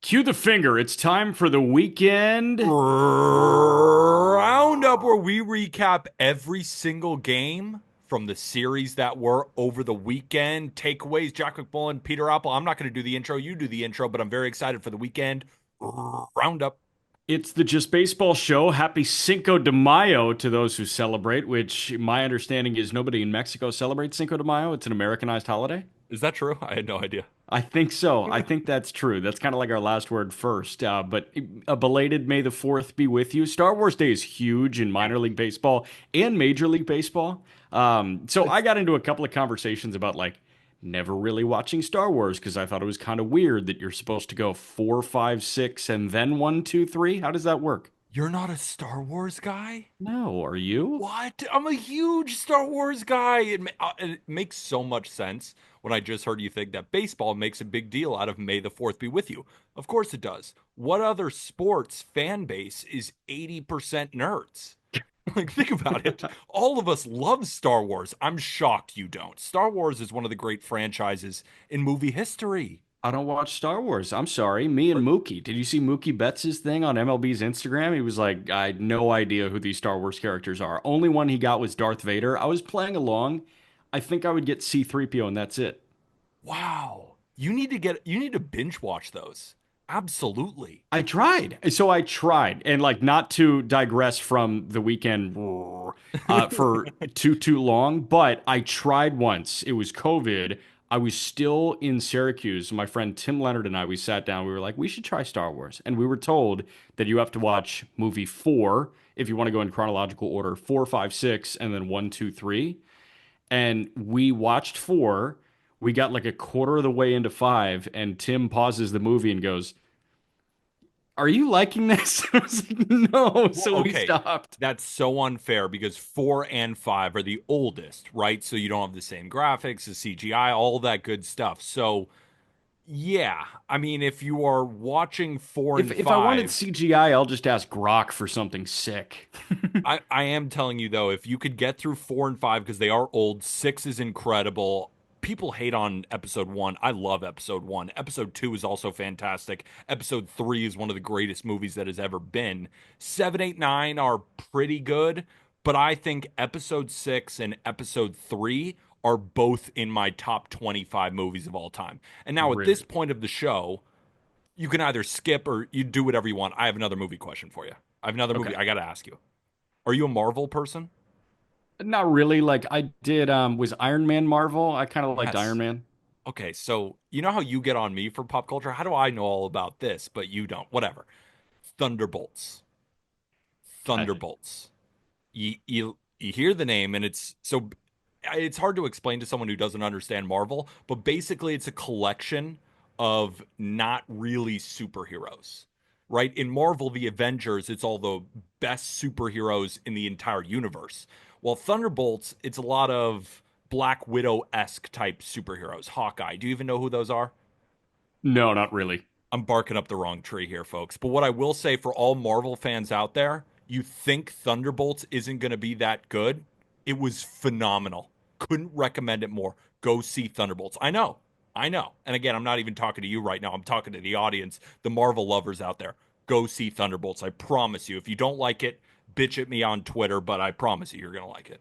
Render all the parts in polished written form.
Cue the finger. It's time for the weekend. Roundup, where we recap every single game from the series that were over the weekend. Takeaways, Jack McMullen, Peter Apple. I'm not going to do the intro. You do the intro, but I'm very excited for the weekend roundup. It's the Just Baseball show. Happy Cinco de Mayo to those who celebrate, which my understanding is nobody in Mexico celebrates Cinco de Mayo. It's an Americanized holiday. Is that true? I had no idea. I think so. I think that's true. That's kind of like our last word first. But a belated May the 4th be with you. Star Wars Day is huge in minor league baseball and Major League Baseball. So I got into a couple of conversations about like never really watching Star Wars because I thought it was kind of weird that you're supposed to go four, five, six, and then one, two, three. How does that work? You're not a Star Wars guy? No, are you? What? I'm a huge Star Wars guy. It makes so much sense when I just heard you think that baseball makes a big deal out of May the 4th be with you. Of course it does. What other sports fan base is 80% nerds? Like, think about it. All of us love Star Wars. I'm shocked you don't. Star Wars is one of the great franchises in movie history. I don't watch Star Wars. I'm sorry. Me and Mookie. Did you see Mookie Betts' thing on MLB's Instagram? He was like, I had no idea who these Star Wars characters are. Only one he got was Darth Vader. I was playing along. I think I would get C-3PO and that's it. Wow. You need to binge watch those. Absolutely. I tried. So I tried. And like not to digress from the weekend for too long, but I tried once. It was COVID. I was still in Syracuse. My friend Tim Leonard and I, we sat down. We were like, we should try Star Wars. And we were told that you have to watch movie four if you want to go in chronological order, four, five, six, and then one, two, three. And we watched four. We got like a quarter of the way into five, and Tim pauses the movie and goes, are you liking this? I was like, no. Well, So we okay, stopped. that's so unfair because four and five are the oldest, right? So you don't have the same graphics, the CGI, all that good stuff. So, yeah, I mean, if you are watching four If and if I wanted five, CGI, I'll just ask Grok for something sick. I am telling you though, if you could get through four and five because they are old, six is incredible. People hate on episode one. I love episode one. Episode two is also fantastic. Episode three is one of the greatest movies that has ever been. Seven, eight, nine are pretty good, but I think episode six and episode three are both in my top 25 movies of all time. And now at this Really? point of the show, you can either skip or you do whatever you want. I have another movie question for you. I have another movie Okay. I got to ask you. Are you a Marvel person? Not really. Like I did was Iron Man Marvel. I kind of liked Iron Yes. Man. Okay, so you know how you get on me for pop culture? How do I know all about this, but you don't? Whatever. Thunderbolts. I, Thunderbolts. You hear the name and it's hard to explain to someone who doesn't understand Marvel, but basically it's a collection of not really superheroes. Right? In Marvel, the Avengers, it's all the best superheroes in the entire universe. While Thunderbolts, it's a lot of Black Widow-esque type superheroes. Hawkeye. Do you even know who those are? no, not really. I'm barking up the wrong tree here, folks. But what I will say for all Marvel fans out there, you think Thunderbolts isn't going to be that good? It was phenomenal. Couldn't recommend it more. Go see Thunderbolts. I know. I know. And again, I'm not even talking to you right now. I'm talking to the audience, the Marvel lovers out there. Go see Thunderbolts. I promise you. If you don't like it, bitch at me on Twitter, but I promise you, you're going to like it.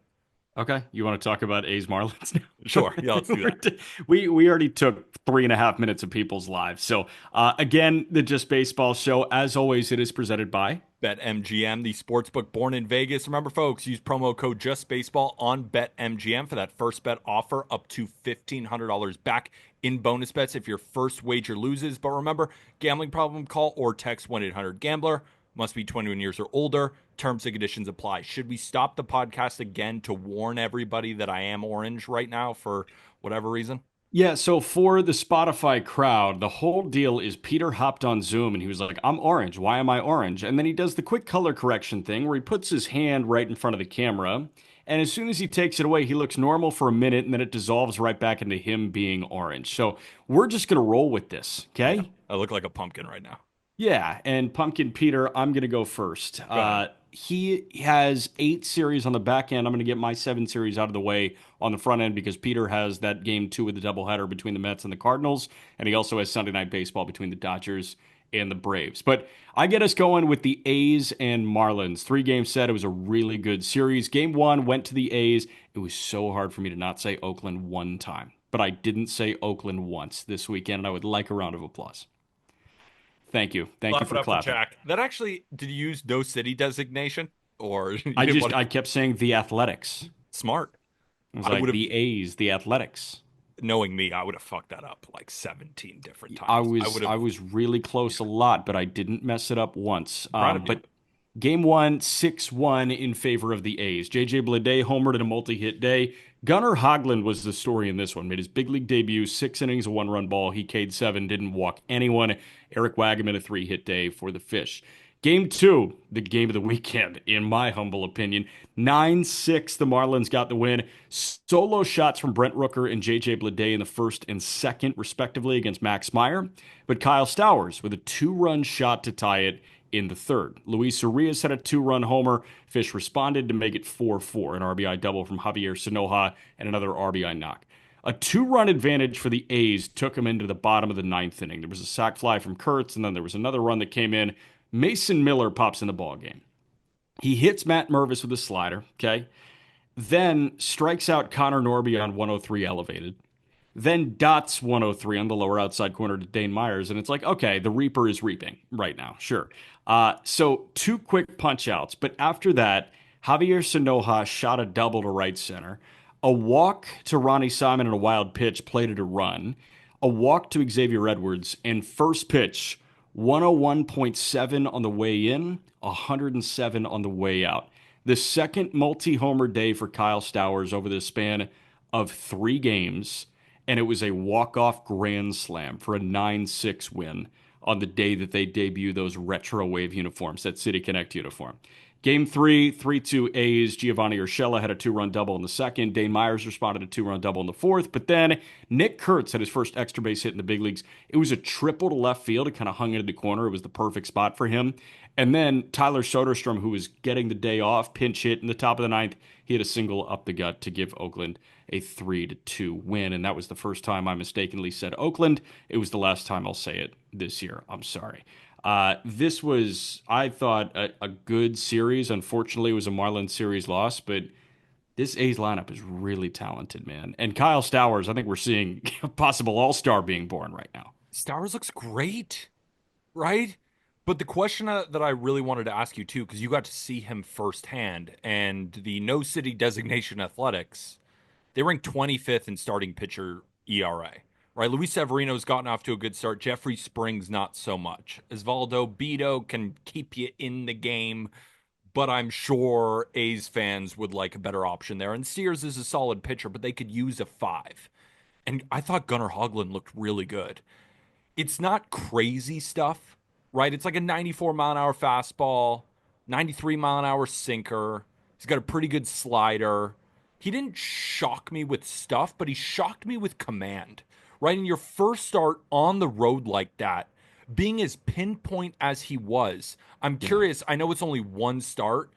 Okay, you want to talk about A's Marlins now? Sure. Yeah, let's do that. We already took 3.5 minutes of people's lives. So again, the Just Baseball show, as always, it is presented by. BetMGM, the sportsbook born in Vegas. Remember, folks, use promo code JustBaseball on BetMGM for that first bet offer up to $1,500 back in bonus bets if your first wager loses. But remember, gambling problem, call or text 1-800-GAMBLER. Must be 21 years or older. Terms and conditions apply. Should we stop the podcast again to warn everybody that I am orange right now for whatever reason? Yeah, so for the Spotify crowd, the whole deal is Peter hopped on Zoom and he was like, I'm orange. Why am I orange? And then he does the quick color correction thing where he puts his hand right in front of the camera. And as soon as he takes it away, he looks normal for a minute and then it dissolves right back into him being orange. So we're just going to roll with this, Yeah, okay? I look like a pumpkin right now. Yeah, and Pumpkin Peter, I'm gonna go first. Go ahead. He has 8 series on the back end. I'm gonna get my 7 series out of the way on the front end because Peter has that game two with the doubleheader between the Mets and the Cardinals, and he also has Sunday Night Baseball between the Dodgers and the Braves. But I get us going with the A's and Marlins. 3 game set. It was a really good series. Game one went to the A's. It was so hard for me to not say Oakland one time, but I didn't say Oakland once this weekend, and I would like a round of applause. Thank you. Thank you Clap it for up for clapping. Jack. That actually, did you use no city designation? Or you I didn't just want I to? kept saying the Athletics. Smart. I was I would like have, the A's, the Athletics. knowing me, I would have fucked that up like 17 different I times. I was would I have, was really close a lot, but I didn't mess it up once. proud of you. But game one, 6-1 in favor of the A's. JJ Bleday homered in a multi-hit day. Gunnar Hoglund was the story in this one. Made his big league debut, 6 innings, a one-run ball. He K'd 7, didn't walk anyone. Eric Wagaman, a 3-hit day for the Fish. Game two, the game of the weekend, in my humble opinion. 9-6, the Marlins got the win. Solo shots from Brent Rooker and JJ Bleday in the first and second, respectively, against Max Meyer. But Kyle Stowers with a 2-run shot to tie it in the third. Luis Urias had a 2-run homer. Fish responded to make it 4-4, an RBI double from Javier Sonoja and another RBI knock. A 2-run advantage for the A's took him into the bottom of the ninth inning. There was a sac fly from Kurtz, and then there was another run that came in. Mason Miller pops in the ball game. He hits Matt Mervis with a slider, okay? Then strikes out Connor Norby on 103 elevated. Then dots 103 on the lower outside corner to Dane Myers. And it's like, okay, the Reaper is reaping right now. Sure. So 2 quick punch outs. But after that, Javier Sonoja shot a double to right center. A walk to Ronnie Simon and a wild pitch plated a run. A walk to Xavier Edwards. And first pitch, 101.7 on the way in, 107 on the way out. The second multi-homer day for Kyle Stowers over the span of 3 games, and it was a walk-off grand slam for a 9-6 win on the day that they debut those retro wave uniforms, that City Connect uniform. Game three, 3-2 A's. Giovanni Urshela had a 2-run double in the second. Dane Myers responded a 2-run double in the fourth. But then Nick Kurtz had his first extra base hit in the big leagues. It was a triple to left field. It kind of hung into the corner. It was the perfect spot for him. And then Tyler Soderstrom, who was getting the day off, pinch hit in the top of the ninth. He had a single up the gut to give Oakland a 3-2 win. And that was the first time I mistakenly said Oakland. It was the last time I'll say it this year. I'm sorry. This was, I thought, a good series. Unfortunately, it was a Marlins series loss, but this A's lineup is really talented, man. And Kyle Stowers, I think we're seeing a possible all-star being born right now. Stowers looks great, right? But the question that I really wanted to ask you too, because you got to see him firsthand, and the no city designation athletics, they ranked 25th in starting pitcher ERA. Right, Luis Severino's gotten off to a good start. Jeffrey Springs not so much. Osvaldo Bido can keep you in the game, but I'm sure A's fans would like a better option there. And Sears is a solid pitcher, but they could use a 5. And I thought Gunnar Hoglund looked really good. It's not crazy stuff, right? It's like a 94 mile an hour fastball, 93 mile an hour sinker. He's got a pretty good slider. He didn't shock me with stuff, but he shocked me with command, right? In your first start on the road like that, being as pinpoint as he was, I'm Yeah. curious. I know it's only one start,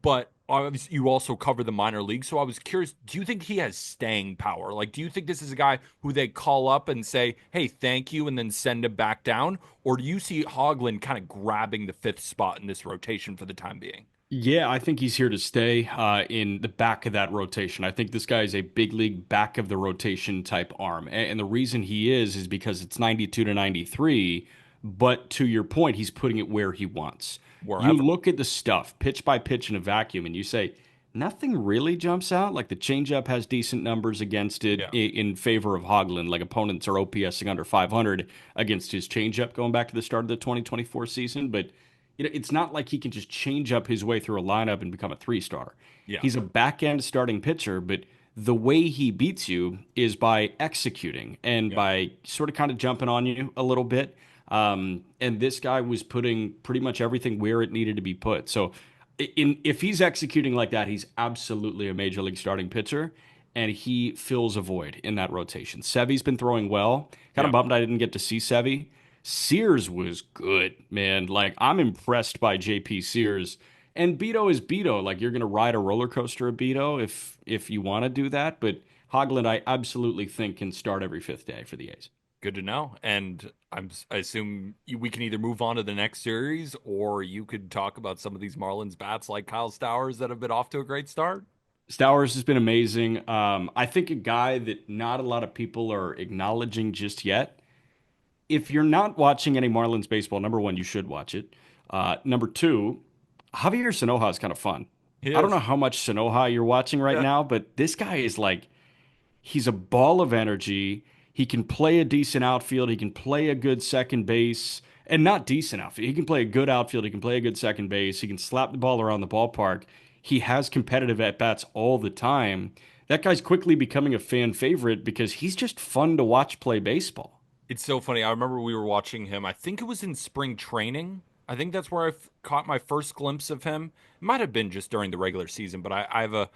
but obviously you also cover the minor league. So I was curious, do you think he has staying power? Like, do you think this is a guy who they call up and say, hey, thank you, and then send him back down? Or do you see Hoglund kind of grabbing the 5th spot in this rotation for the time being? Yeah, I think he's here to stay in the back of that rotation. I think this guy is a big league back of the rotation type arm. And the reason he is because it's 92 to 93. But to your point, he's putting it where he wants. You Wherever. look at the stuff pitch by pitch in a vacuum and you say, nothing really jumps out. Like the changeup has decent numbers against it Yeah. in favor of Hoglund. Like opponents are OPSing under 500 against his changeup going back to the start of the 2024 season. But it's not like he can just change up his way through a lineup and become a 3-star. Yeah. He's a back end starting pitcher, but the way he beats you is by executing and Yeah. by sort of kind of jumping on you a little bit. And this guy was putting pretty much everything where it needed to be put. So, if he's executing like that, he's absolutely a major league starting pitcher, and he fills a void in that rotation. Sevy's been throwing well. Kind of Yeah. bummed I didn't get to see Sevy. Sears was good, man. Like I'm impressed by JP Sears. And Beto is Beto. Like you're gonna ride a roller coaster of Beto if you want to do that. But Hogland, I absolutely think can start every fifth day for the A's. Good to know. And I assume we can either move on to the next series, or you could talk about some of these Marlins bats like Kyle Stowers that have been off to a great start. Stowers has been amazing. I think a guy that not a lot of people are acknowledging just yet. If you're not watching any Marlins baseball, number one, you should watch it. Number two, Javier Sanoja is kind of fun. He I don't know is. how much Sanoja you're watching right Yeah. now, but this guy is like, he's a ball of energy. He can play a decent outfield. He can play a good second base, and not decent outfield. He can play a good outfield. He can play a good second base. He can slap the ball around the ballpark. He has competitive at bats all the time. That guy's quickly becoming a fan favorite because he's just fun to watch play baseball. It's so funny. I remember we were watching him. I think it was in spring training. I think that's where caught my first glimpse of him. It might have been just during the regular season, but I have a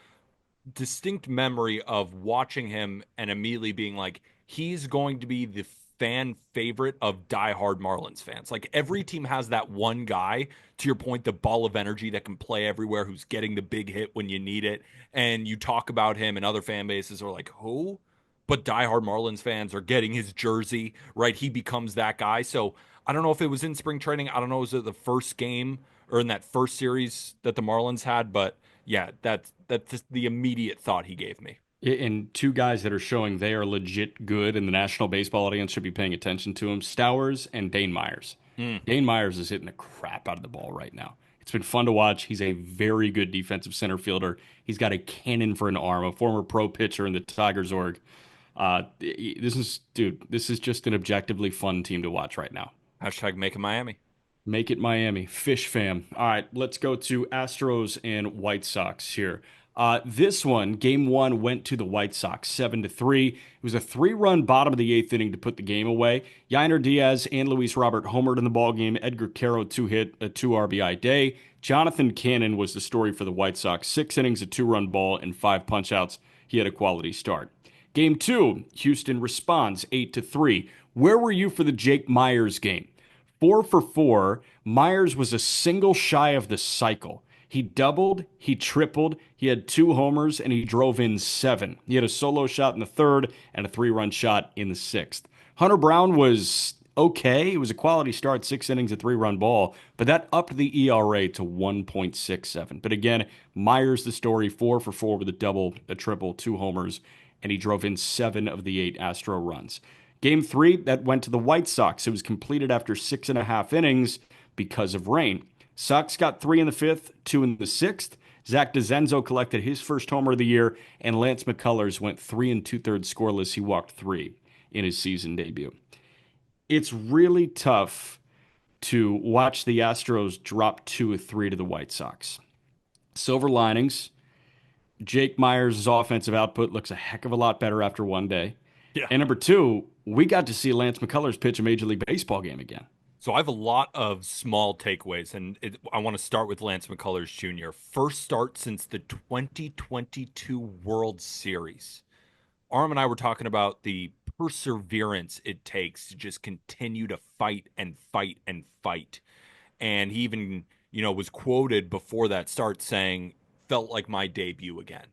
distinct memory of watching him and immediately being like, he's going to be the fan favorite of diehard Marlins fans. Like every team has that one guy, to your point, the ball of energy that can play everywhere, who's getting the big hit when you need it. And you talk about him, and other fan bases are like, who? But diehard Marlins fans are getting his jersey, right? He becomes that guy. So I don't know if it was in spring training. I don't know, was it the first game or in that first series that the Marlins had? But yeah, that's just the immediate thought he gave me. And two guys that are showing they are legit good and the national baseball audience should be paying attention to him, Stowers and Dane Myers. Mm. Dane Myers is hitting the crap out of the ball right now. It's been fun to watch. He's a very good defensive center fielder. He's got a cannon for an arm, a former pro pitcher in the Tigers org. This is just an objectively fun team to watch right now. Hashtag make it Miami. Make it Miami. Fish fam. All right, let's go to Astros and White Sox here. This one, game one, went to the White Sox 7-3. It was a three-run bottom of the eighth inning to put the game away. Yainer Diaz and Luis Robert homered in the ball game. Edgar Caro two-hit, a two RBI day. Jonathan Cannon was the story for the White Sox. 6 innings, a two-run ball, and 5 punch-outs. He had a quality start. Game two, Houston responds 8-3. Where were you for the Jake Myers game? 4 for 4. Myers was a single shy of the cycle. He doubled, he tripled, he had 2 homers, and he drove in 7. He had a solo shot in the third and a 3-run shot in the sixth. Hunter Brown was okay. It was a quality start, 6 innings, a 3-run ball, but that upped the ERA to 1.67. But again, Myers the story, 4 for 4 with a double, a triple, 2 homers, and he drove in 7 of the 8 Astro runs. Game three, that went to the White Sox. It was completed after 6.5 innings because of rain. Sox got 3 in the fifth, 2 in the sixth. Zach DeZenzo collected his first homer of the year, and Lance McCullers went 3 2/3 scoreless. He walked 3 in his season debut. It's really tough to watch the Astros drop 2 of 3 to the White Sox. Silver linings. Jake Myers' offensive output looks a heck of a lot better after one day. Yeah. And number two, we got to see Lance McCullers pitch a Major League Baseball game again. So I have a lot of small takeaways, and I want to start with Lance McCullers Jr. First start since the 2022 World Series. Arm and I were talking about the perseverance it takes to just continue to fight and fight and fight. And he even, was quoted before that start saying, felt like my debut again.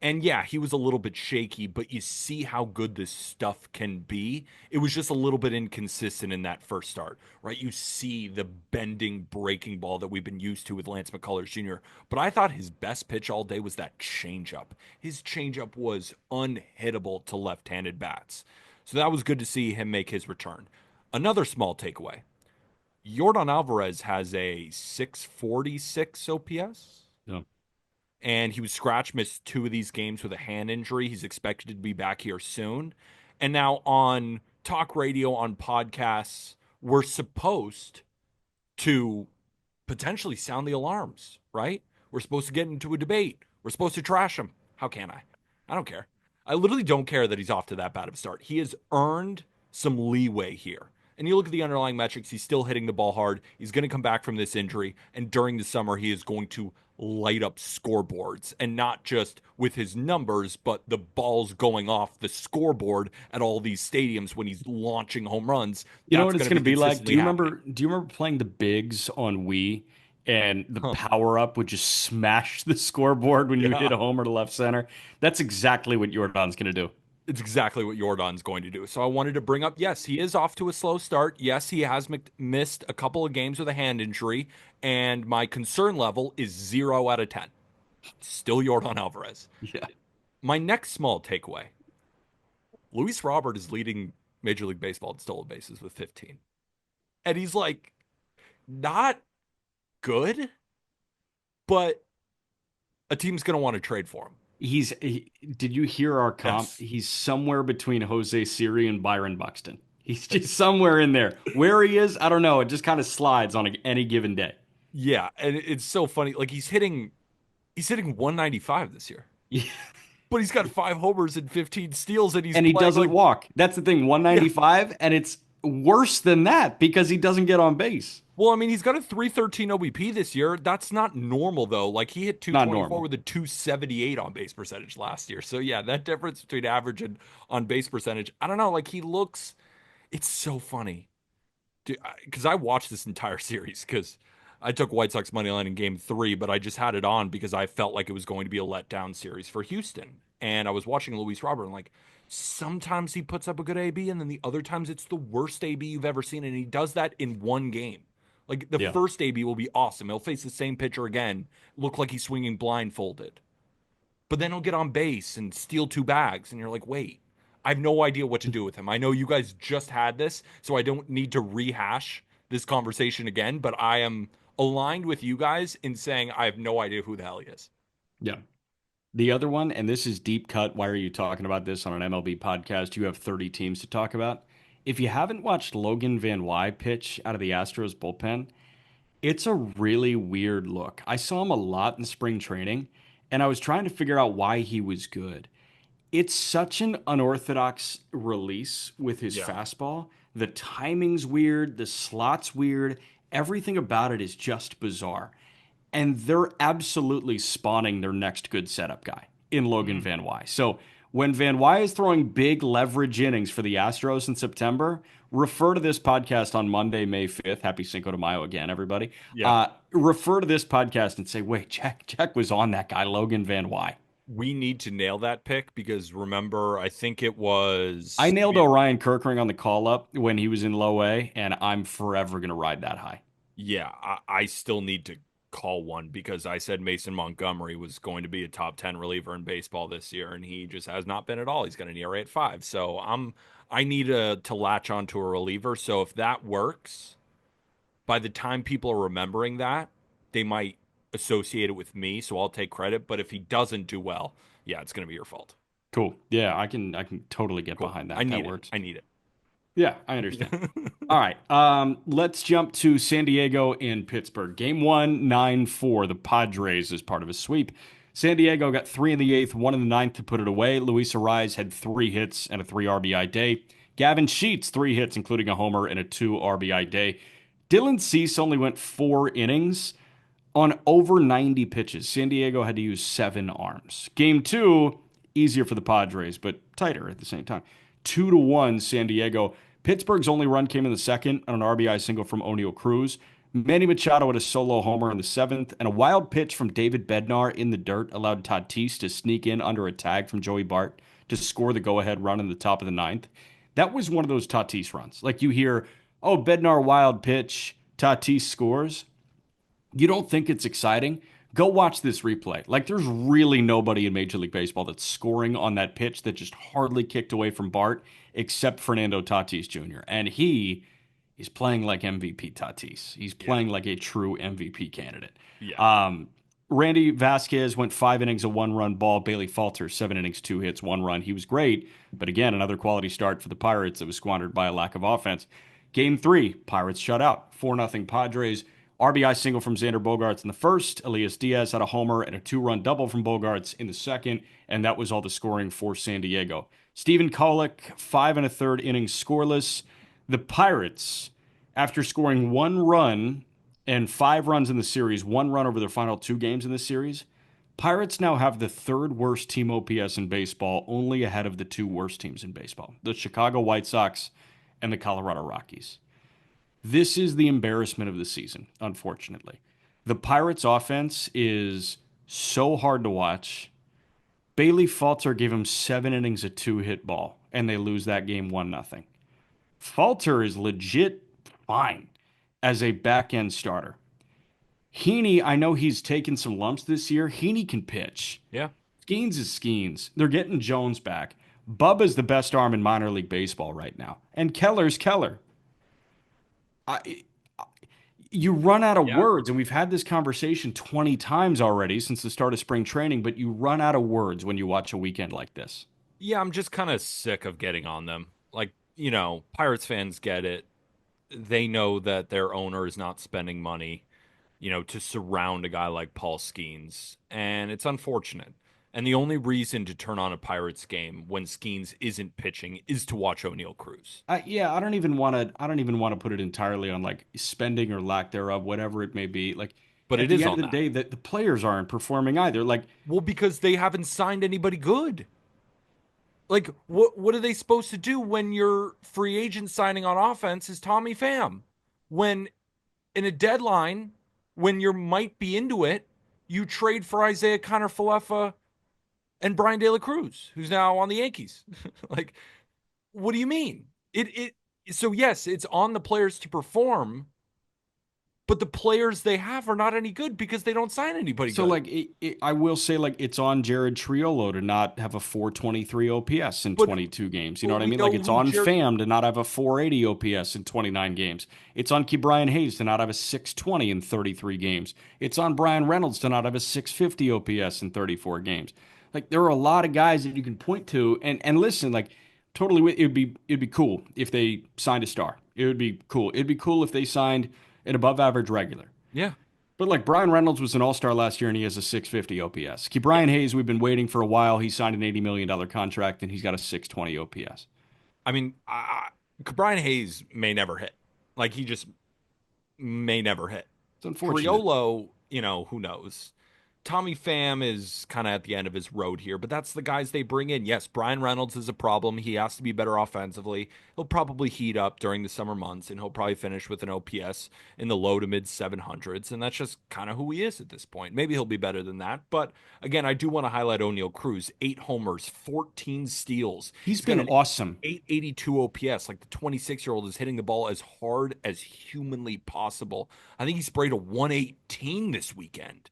And yeah, he was a little bit shaky, but you see how good this stuff can be. It was just a little bit inconsistent in that first start, right? You see the bending, breaking ball that we've been used to with Lance McCullers Jr. But I thought his best pitch all day was that changeup. His changeup was unhittable to left-handed bats. So that was good to see him make his return. Another small takeaway. Yordan Alvarez has a 646 OPS Yeah. and he was scratch missed 2 of these games with a hand injury. He's expected to be back here soon. And now on talk radio, on podcasts, we're supposed to potentially sound the alarms, right? We're supposed to get into a debate. We're supposed to trash him. How can I? I don't care. I literally don't care that he's off to that bad of a start. He has earned some leeway here. And you look at the underlying metrics, he's still hitting the ball hard. He's going to come back from this injury. And during the summer, he is going to light up scoreboards, and not just with his numbers, but the balls going off the scoreboard at all these stadiums when he's launching home runs. You know That's what it's going to going to be be like? consistently happening. Do you remember playing the bigs on Wii and the Huh. power up would just smash the scoreboard when you hit Yeah. a homer to left center? That's exactly what Jordan's going to do. It's exactly what Jordan's going to do. So I wanted to bring up, yes, he is off to a slow start. Yes, he has missed a couple of games with a hand injury, and my concern level is 0 out of 10. Still Jordan Alvarez. Yeah. My next small takeaway: Luis Robert is leading Major League Baseball in stolen bases with 15, and he's like not good, but a team's going to want to trade for him. Did you hear our comp? Yes. He's somewhere between Jose Siri and Byron Buxton. He's just somewhere in there. Where he is, I don't know. It just kind of slides on any given day. Yeah, and it's so funny. Like he's hitting 195 this year. But he's got 5 homers and 15 steals, and he's And he playing doesn't like, walk. That's the thing, yeah. 195, and it's worse than that because he doesn't get on base. Well, I mean, he's got a 313 OBP this year. That's not normal though. Like he hit Not 224 normal. with a 278 on base percentage last year. So yeah, that difference between average and on base percentage, I don't know. Like he looks, it's so funny. Because I watched this entire series because I took White Sox money line in Game 3, but I just had it on because I felt like it was going to be a letdown series for Houston. And I was watching Luis Robert and like sometimes he puts up a good AB, and then the other times it's the worst AB you've ever seen, and he does that in one game. Like the Yeah. first AB will be awesome. He'll face the same pitcher again, look like he's swinging blindfolded, but then he'll get on base and steal 2 bags, and you're like, wait, I have no idea what to do with him. I know you guys just had this, so I don't need to rehash this conversation again, but I am aligned with you guys in saying I have no idea who the hell he is. Yeah. The other one, and this is deep cut. Why are you talking about this on an MLB podcast? You have 30 teams to talk about. If you haven't watched Logan Van Wy pitch out of the Astros bullpen, it's a really weird look. I saw him a lot in spring training, and I was trying to figure out why he was good. It's such an unorthodox release with his Yeah. fastball. The timing's weird, the slot's weird. Everything about it is just bizarre. And they're absolutely spawning their next good setup guy in Logan Mm. Van Wy. So when Van Wy is throwing big leverage innings for the Astros in September, refer to this podcast on Monday, May 5th. Happy Cinco de Mayo again, everybody. Yeah. Refer to this podcast and say, wait, check was on that guy, Logan Van Wy. We need to nail that pick because remember, I think it I was, nailed Orion Kirkring on the call up when he was in low A, and I'm forever going to ride that high. yeah, I still need to call one because I said Mason Montgomery was going to be a top 10 reliever in baseball this year, and he just has not been at all. He's got an ERA at 5. So I need to latch onto a reliever. So if that works, by the time people are remembering that, they might associate it with me. So I'll take credit. But if he doesn't do well, yeah, it's going to be your fault. Cool. Yeah, I can totally get Cool. behind I that. That need it. works. I need Yeah, I understand. it. All right. Let's jump to San Diego and Pittsburgh. Game one, 9-4. The Padres as part of a sweep. San Diego got three in the eighth, one in the ninth to put it away. Luis Ariz had 3 hits and a 3 RBI day. Gavin Sheets, 3 hits, including a homer and a 2 RBI day. Dylan Cease only went 4 innings on over 90 pitches. San Diego had to use 7 arms. Game two, easier for the Padres, but tighter at the same time. 2-1 San Diego. Pittsburgh's only run came in the second on an RBI single from O'Neill Cruz. Manny Machado had a solo homer in the seventh, and a wild pitch from David Bednar in the dirt allowed Tatis to sneak in under a tag from Joey Bart to score the go-ahead run in the top of the ninth. That was one of those Tatis runs. Like you hear, oh, Bednar wild pitch, Tatis scores. You don't think it's exciting? Go watch this replay. Like, there's really nobody in Major League Baseball that's scoring on that pitch that just hardly kicked away from Bart, except Fernando Tatis Jr. And he is playing like MVP Tatis. He's Yeah. playing like a true MVP candidate. Yeah. Um, Randy Vasquez went 5 innings, a 1-run ball. Bailey Falter, 7 innings, 2 hits, 1 run. He was great, but again, another quality start for the Pirates that was squandered by a lack of offense. Game three, Pirates shut out. 4-0 Padres. RBI single from Xander Bogaerts in the first. Elias Diaz had a homer and a 2-run double from Bogaerts in the second, and that was all the scoring for San Diego. Stephen Kolek, 5 1/3 innings scoreless. The Pirates, after scoring 1 run and 5 runs in the series, 1 run over their final 2 games in the series, Pirates now have the third worst team OPS in baseball, only ahead of the 2 worst teams in baseball, the Chicago White Sox and the Colorado Rockies. This is the embarrassment of the season, unfortunately. The Pirates' offense is so hard to watch Bailey Falter gave him 7 innings of two-hit ball, and they lose that game 1-0. Falter is legit fine as a back end starter. Heaney, I know he's taken some lumps this year. Heaney can pitch. Yeah. Skeens is Skeens. They're getting Jones back. Bubba's the best arm in minor league baseball right now. And Keller's Keller. I, you run out of Yeah. words, and we've had this conversation 20 times already since the start of spring training, but you run out of words when you watch a weekend like this. Yeah, I'm just kind of sick of getting on them. Like, Pirates fans get it. They know that their owner is not spending money, to surround a guy like Paul Skeens. And it's unfortunate. And the only reason to turn on a Pirates game when Skeens isn't pitching is to watch O'Neal Cruz. Yeah, I don't even want to. I don't even want to put it entirely on like spending or lack thereof, whatever it may be. Like But at it the is end of on the that. day, that the players aren't performing either. Like Well, because they haven't signed anybody good. Like, what are they supposed to do when your free agent signing on offense is Tommy Pham? When in a deadline, when you might be into it, you trade for Isaiah Kiner-Falefa and Brian De La Cruz, who's now on the Yankees. Like, what do you mean? So yes, it's on the players to perform, but the players they have are not any good because they don't sign anybody so, good. like I will say, like it's on Jared Triolo to not have a 423 OPS in But 22 games. You know but what I we mean? Like know it's who on Jared Pham to not have a 480 OPS in 29 games. It's on Ke'Bryan Hayes to not have a 620 in 33 games. It's on Brian Reynolds to not have a 650 OPS in 34 games. Like there are a lot of guys that you can point to, and listen, like totally, it'd be cool if they signed a star. It would be cool. It'd be cool if they signed an above average regular. Yeah. But like Brian Reynolds was an all-star last year and he has a 650 OPS. Yeah. Brian Hayes, we've been waiting for a while. He signed an $80 million contract and he's got a 620 OPS. I mean, Brian Hayes may never hit. Like he just may never hit. It's unfortunate. Triolo, who knows? Tommy Pham is kind of at the end of his road here, but that's the guys they bring in. Yes, Brian Reynolds is a problem. He has to be better offensively. He'll probably heat up during the summer months, and he'll probably finish with an OPS in the low to mid 700s, and that's just kind of who he is at this point. Maybe he'll be better than that, but again, I do want to highlight O'Neal Cruz. 8 homers, 14 steals. He's He's got been an awesome. 882 OPS. Like the 26-year-old is hitting the ball as hard as humanly possible. I think he sprayed a 118 this weekend.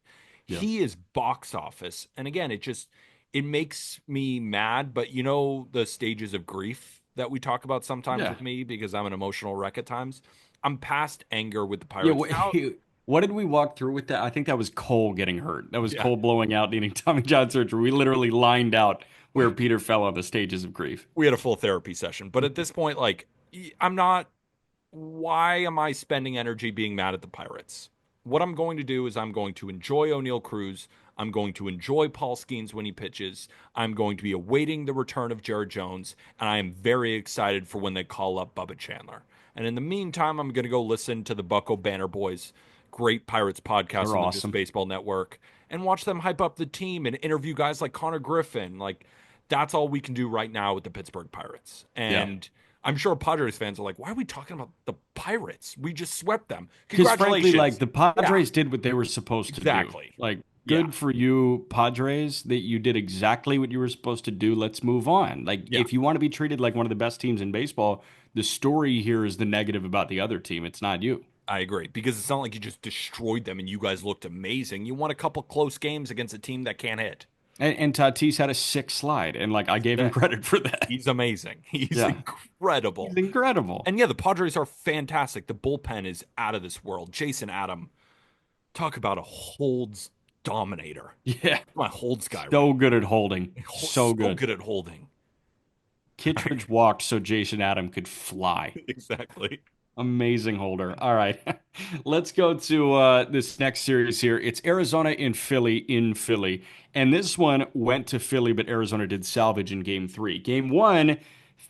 Yeah. He is box office. And again, it makes me mad, but the stages of grief that we talk about sometimes Yeah. with me because I'm an emotional wreck at times. I'm past anger with the Yeah. Pirates now. What did we walk through with that? I think that was Cole getting hurt. That was Yeah, Cole blowing out, needing Tommy John surgery. We literally lined out where Peter fell on the stages of grief. we had a full therapy session. But at this point, like, I'm not. Why am I spending energy being mad at the Pirates? What I'm going to do is I'm going to enjoy O'Neal Cruz. I'm going to enjoy Paul Skeens when he pitches. I'm going to be awaiting the return of Jared Jones, and I am very excited for when they call up Bubba Chandler. And in the meantime, I'm going to go listen to the Bucko Banner Boys, great Pirates podcast They're on the Just awesome. Baseball Network, and watch them hype up the team and interview guys like Connor Griffin. Like that's all we can do right now with the Pittsburgh Pirates. Yeah. And I'm sure Padres fans are like, why are we talking about the Pirates? We just swept them. Because frankly, like Congratulations. the Yeah, Padres did what they were supposed to do. exactly. Like, Yeah, good for you, Padres, that you did exactly what you were supposed to do. Let's move on. Like, yeah, if you want to be treated like one of the best teams in baseball, the story here is the negative about the other team. It's not you. I agree. Because it's not like you just destroyed them and you guys looked amazing. You won a couple close games against a team that can't hit. And Tatis had a sick slide, and like I gave him Sick. credit for that. He's amazing. He's Yeah, he's incredible. incredible. And yeah, the Padres are fantastic. The bullpen is out of this world. Jason Adam, talk about a holds dominator. Yeah, My holds guy right so good at holding, now. so So good. good at holding. Kittredge walked so Jason Adam could fly. Exactly. Amazing holder. All right. Let's go to this next series here. It's Arizona in Philly. And this one went to Philly, but Arizona did salvage in game three. Game one,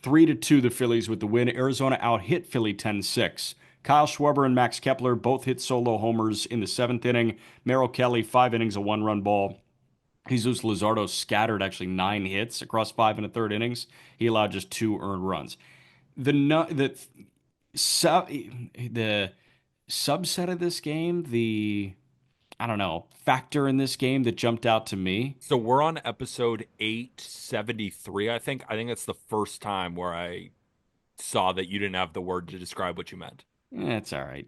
3-2, the Phillies with the win. Arizona out hit Philly 10-6. Kyle Schwarber and Max Kepler both hit solo homers in the seventh inning. Merrill Kelly, 5 innings, a one-run ball. Jesus Luzardo scattered actually 9 hits across 5 1/3 innings. He allowed just 2 earned runs. The the subset of this game, the I don't know, factor in this game that jumped out to me. So we're on episode 873, I think. I think that's the first time where I saw that you didn't have the word to describe what you meant. It's all right.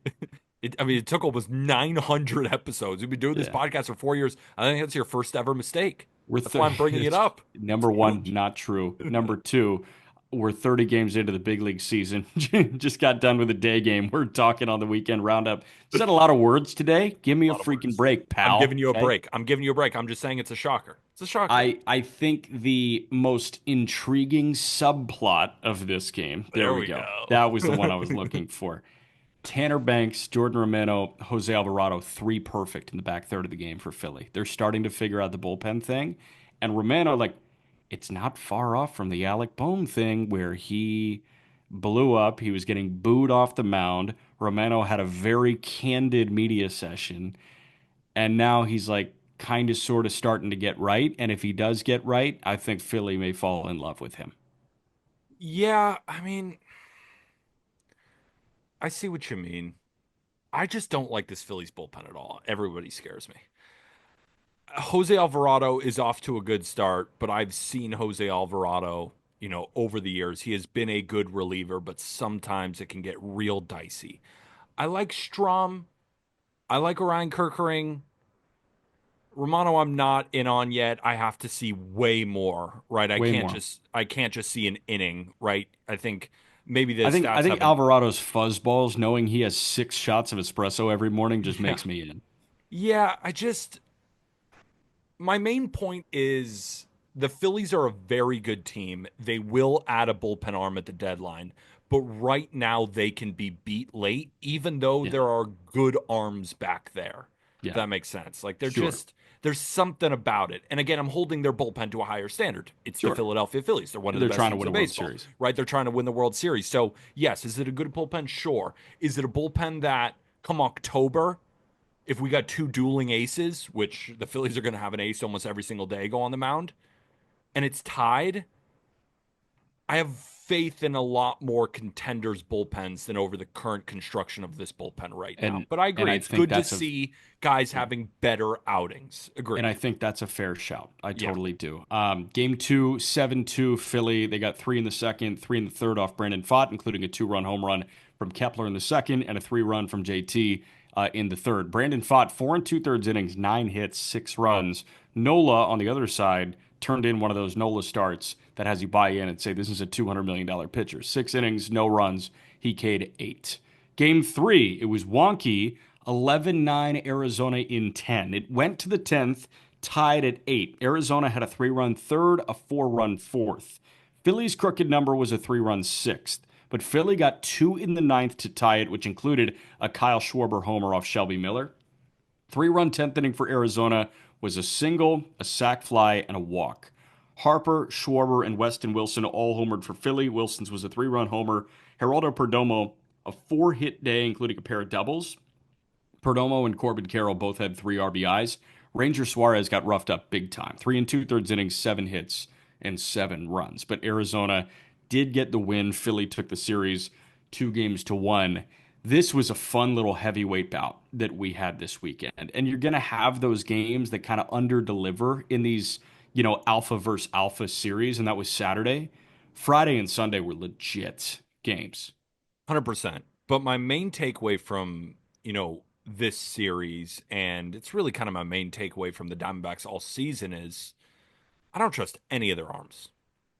I mean, it took almost 900 episodes. We've been doing this Yeah. podcast for 4 years. I think that's your first ever mistake. We're That's why I'm bringing it it's up. It's number one, huge. not true. Number two, we're 30 games into the big league season. Just got done with a day game. We're talking on the weekend roundup. Said a lot of words today. Give me A a lot of freaking words. break, I'm giving pal. you a Okay. break. I'm giving you a break. I'm just saying it's a shocker. It's a shocker. I think the most intriguing subplot of this game, there There we we go. go. That was the one I was looking for. Tanner Banks, Jordan Romano, Jose Alvarado, three perfect in the back third of the game for Philly. They're starting to figure out the bullpen thing. And Romano, like, it's not far off from the Alec Bohm thing where he blew up. He was getting booed off the mound. Romano had a very candid media session. And now he's like kind of sort of starting to get right. And if he does get right, I think Philly may fall in love with him. Yeah, I mean, I see what you mean. I just don't like this Phillies bullpen at all. Everybody scares me. Jose Alvarado is off to a good start, but I've seen Jose Alvarado, over the years. He has been a good reliever, but sometimes it can get real dicey. I like Strom. I like Orion Kerkering. Romano, I'm not in on yet. I have to see way more, right? I Way can't more. just I can't just see an inning, right? I think maybe the I stats think haven't. Alvarado's fuzzballs, knowing he has 6 shots of espresso every morning, just Yeah. makes me in. Yeah, my main point is the Phillies are a very good team. They will add a bullpen arm at the deadline, but right now they can be beat late, even though Yeah, there are good arms back there. If yeah, that makes sense. Like sure, there's something about it. And again, I'm holding their bullpen to a higher standard. It's the sure. Philadelphia Phillies. They're one of the They're best trying to teams win a in World baseball, Series. right? They're trying to win the World Series. So, yes, is it a good bullpen? Sure. Is it a bullpen that come October if we got two dueling aces, which the Phillies are going to have an ace almost every single day go on the mound, and it's tied, I have faith in a lot more contenders' bullpens than over the current construction of this bullpen right now. And But I and agree. I It's think good to that's a see guys yeah. having better outings. And I Agreed. think that's a fair shout. I Yeah. totally do. Game two, 7-2 Philly. They got three in the second, three in the third off Brandon Pfaadt, including a two-run home run from Kepler in the second and a three-run from JT in the third. Brandon Pfaadt, 4 and 2/3 innings, 9 hits, 6 runs. Nola on the other side turned in one of those Nola starts that has you buy in and say this is a $200 million pitcher. 6 innings, no runs. He K'd eight. Game three, it was wonky. 11-9 Arizona in 10. It went to the 10th, tied at 8. Arizona had a 3-run third, a 4-run fourth. Philly's crooked number was a 3-run sixth, but Philly got two in the ninth to tie it, which included a Kyle Schwarber homer off Shelby Miller. 3-run 10th inning for Arizona was a single, a sac fly, and a walk. Harper, Schwarber, and Weston Wilson all homered for Philly. Wilson's was a 3-run homer. Geraldo Perdomo, a 4-hit day, including a pair of doubles. Perdomo and Corbin Carroll both had three RBIs. Ranger Suarez got roughed up big time. 3 and 2/3 innings, 7 hits, and 7 runs. But Arizona did get the win. Philly took the series 2 games to 1. This was a fun little heavyweight bout that we had this weekend. And you're going to have those games that kind of under deliver in these, alpha versus alpha series. And that was Saturday. Friday and Sunday were legit games. 100%. But my main takeaway from, this series, and it's really kind of my main takeaway from the Diamondbacks all season is I don't trust any of their arms.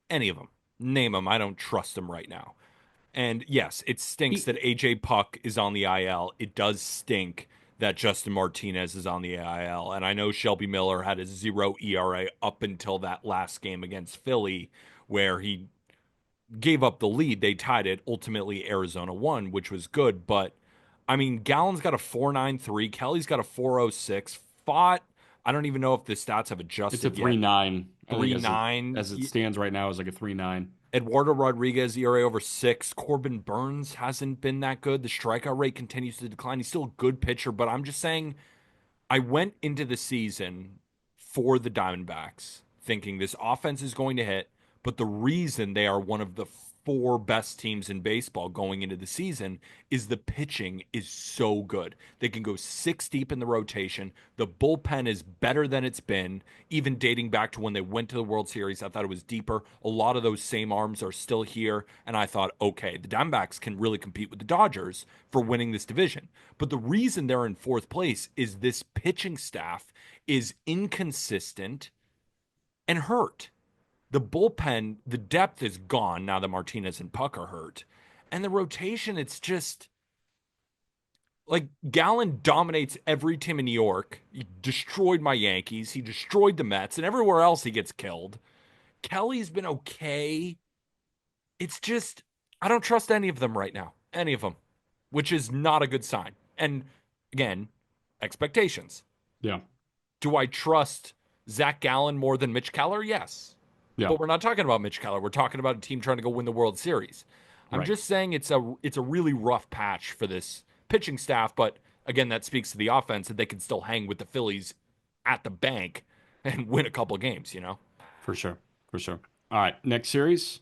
Any of them. Name them. I don't trust them right now. And yes, it stinks that AJ Puck is on the IL. It does stink that Justin Martinez is on the IL. And I know Shelby Miller had a 0 ERA up until that last game against Philly, where he gave up the lead. They tied it. Ultimately, Arizona won, which was good. But I mean, Gallen's got a 4.93. Kelly's got a 4.06. Fought. I don't even know if the stats have It's a adjusted yet. 3-9. I think Three nine. as it stands right now is like a 3-9. Eduardo Rodriguez ERA over 6. Corbin Burns hasn't been that good. The strikeout rate continues to decline. He's still a good pitcher, but I'm just saying I went into the season for the Diamondbacks thinking this offense is going to hit, but the reason they are one of the four best teams in baseball going into the season is the pitching is so good. They can go six deep in the rotation. The bullpen is better than it's been, even dating back to when they went to the World Series. I thought it was deeper. A lot of those same arms are still here. And I thought, okay, the Diamondbacks can really compete with the Dodgers for winning this division. But the reason they're in fourth place is this pitching staff is inconsistent and hurt. The bullpen, the depth is gone now that Martinez and Puck are hurt. And the rotation, it's just like Gallen dominates every team in New York. He destroyed my Yankees. He destroyed the Mets, and everywhere else he gets killed. Kelly's been okay. It's just, I don't trust any of them right now. Any of them, which is not a good sign. And again, expectations. Yeah. Do I trust Zach Gallen more than Mitch Keller? Yes. Yeah. But we're not talking about Mitch Keller. We're talking about a team trying to go win the World Series. I'm Right. just saying it's a really rough patch for this pitching staff, but again, that speaks to the offense that they can still hang with the Phillies at the bank and win a couple of games, you know? For sure. For sure. All right. Next series.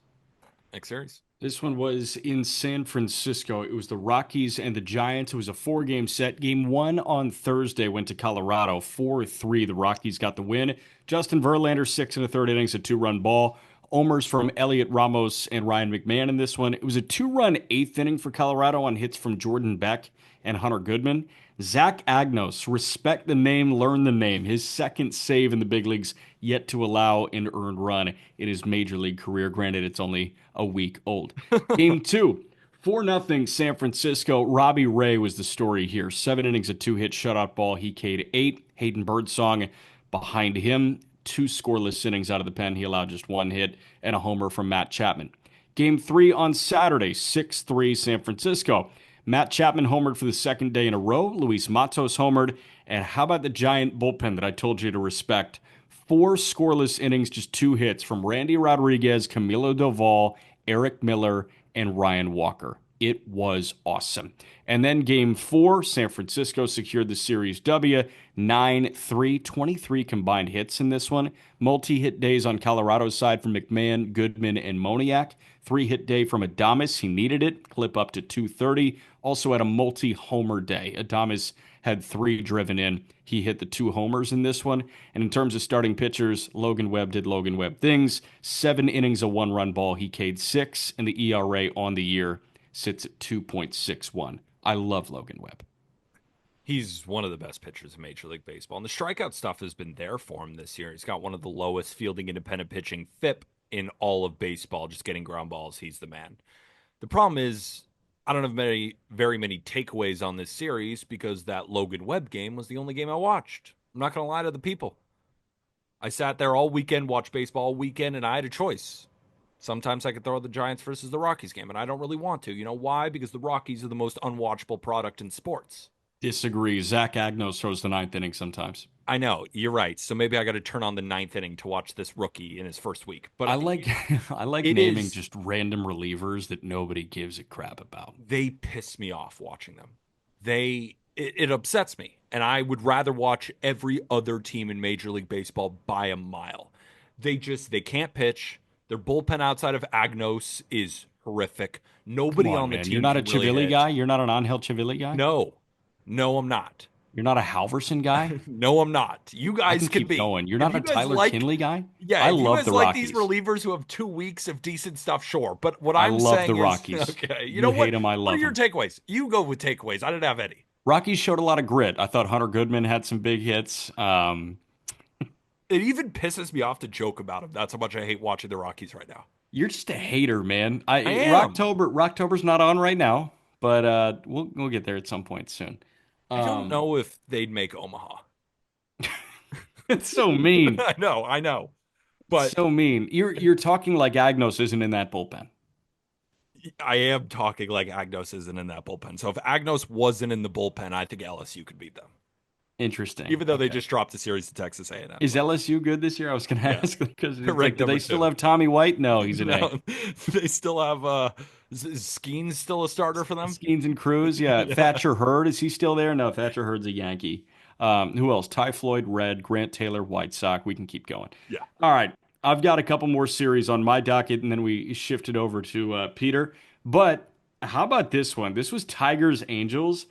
Next series. This one was in San Francisco. It was the Rockies and the Giants. It was a four-game set. Game one on Thursday went to Colorado. 4-3. The Rockies got the win. Justin Verlander, 6 1/3 innings, a two-run ball. Homers from Elliot Ramos and Ryan McMahon in this one. It was a two-run eighth inning for Colorado on hits from Jordan Beck and Hunter Goodman. Zach Agnos, respect the name, learn the name. His second save in the big leagues, yet to allow an earned run in his major league career. Granted, it's only a week old. Game two, 4-0 San Francisco. Robbie Ray was the story here. 7 innings, a two-hit shutout ball. He K'd 8. Hayden Birdsong behind him. Two scoreless innings out of the pen. He allowed just one hit and a homer from Matt Chapman. Game three on Saturday, 6-3 San Francisco. Matt Chapman homered for the second day in a row. Luis Matos homered. And how about the giant bullpen that I told you to respect? Four scoreless innings, just two hits from Randy Rodriguez, Camilo Doval, Eric Miller, and Ryan Walker. It was awesome. And then game four, San Francisco secured the series W, 9-3, 23 combined hits in this one. Multi-hit days on Colorado's side from McMahon, Goodman, and Moniak. Three-hit day from Adames. He needed it. Clip up to 230. Also had a multi-homer day. Adames had three driven in. He hit the two homers in this one. And in terms of starting pitchers, Logan Webb did Logan Webb things. 7 innings, a one-run ball. He K'd 6, and the ERA on the year sits at 2.61. I love Logan Webb. He's one of the best pitchers in Major League Baseball. And the strikeout stuff has been there for him this year. He's got one of the lowest fielding independent pitching FIP in all of baseball, just getting ground balls. He's the man. The problem is, I don't have very many takeaways on this series because that Logan Webb game was the only game I watched. I'm not going to lie to the people. I sat there all weekend, watched baseball all weekend, and I had a choice. Sometimes I could throw the Giants versus the Rockies game, and I don't really want to. You know why? Because the Rockies are the most unwatchable product in sports. Disagree. Zach Agnos throws the ninth inning sometimes. I know, you're right. So maybe I got to turn on the ninth inning to watch this rookie in his first week. But I like I like it naming is, just random relievers that nobody gives a crap about. they piss me off watching them. It upsets me. And I would rather watch every other team in Major League Baseball by a mile. They can't pitch. Their bullpen outside of Agnos is horrific. Come Nobody on, on the man. You're team not a can really Chivilli hit. guy? You're not an Angel Chivilli guy? No. No, I'm not. You're not a Halverson guy? No, I'm not. You I guys can can keep be. going. You're If not you a guys Tyler like, Kinley guy? yeah, I if you love guys the like these Rockies. relievers who have 2 weeks of decent stuff, sure. But what I I'm love the saying is, Rockies. okay, you You know hate what? them, I What are love your them. takeaways? You go with takeaways. I didn't have any. Rockies showed a lot of grit. I thought Hunter Goodman had some big hits. It even pisses me off to joke about them. That's how much I hate watching the Rockies right now. You're just a hater, man. I am. Rocktober's not on right now, but we'll get there at some point soon. I don't Um, know if they'd make Omaha. it's so mean. I know. But So mean. You're talking like Agnos isn't in that bullpen. I am talking like Agnos isn't in that bullpen. So if Agnos wasn't in the bullpen, I think LSU could beat them. Interesting. Even though they Okay. just dropped the series to Texas A&M. Is LSU good this year? I was going to Yeah. ask because They're it's like, ranked do they number still 2. have Tommy White? No, he's an A. No, they still have is Skeens still a starter for them? Skeens and Cruz, yeah. Yeah. Thatcher Hurd, is he still there? No, Thatcher Hurd's a Yankee. Who else? Ty Floyd, Red, Grant Taylor, White Sox. We can keep going. Yeah. All right. I've got a couple more series on my docket, and then we shifted over to Peter. But how about this one? This was Tigers Angels.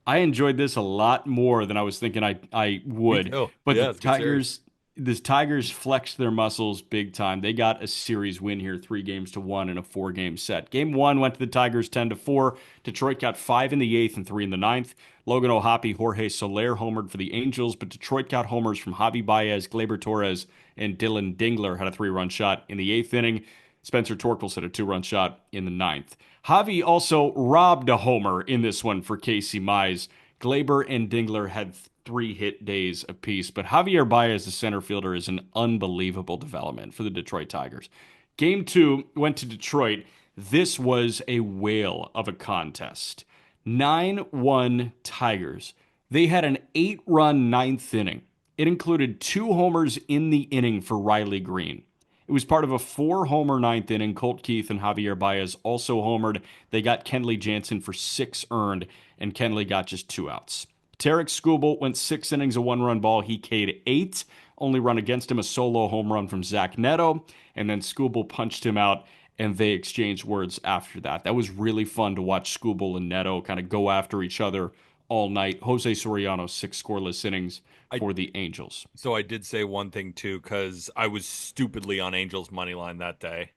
I enjoyed this a lot more than I was thinking I Me would. too. But Yeah, it's a good series. the Tigers flexed their muscles big time. They got a series win here, 3-1 in a 4-game set. Game one went to the Tigers 10-4. Detroit got 5 in the eighth and 3 in the ninth. Logan O'Hoppe, Jorge Soler homered for the Angels, but Detroit got homers from Javi Baez, Gleyber Torres, and Dylan Dingler had a 3-run shot in the eighth inning. Spencer Torkels hit a 2-run shot in the ninth. Javi also robbed a homer in this one for Casey Mize. Glaber and Dingler had 3 hit days apiece, but Javier Baez, the center fielder, is an unbelievable development for the Detroit Tigers. Game two went to Detroit. This was a whale of a contest. 9-1 Tigers. They had an 8-run ninth inning. It included 2 homers in the inning for Riley Green. It was part of a 4-homer ninth inning. Colt Keith and Javier Baez also homered. They got Kenley Jansen for 6 earned, and Kenley got just 2 outs. Tarek Skubal went 6 innings, a 1-run ball. He K'd 8. Only run against him, a solo home run from Zach Neto. And then Skubal punched him out, and they exchanged words after that. That was really fun to watch Skubal and Neto kind of go after each other all night. Jose Soriano, 6 scoreless innings I for the Angels. So I did say one thing too, because I was stupidly on Angels money line that day.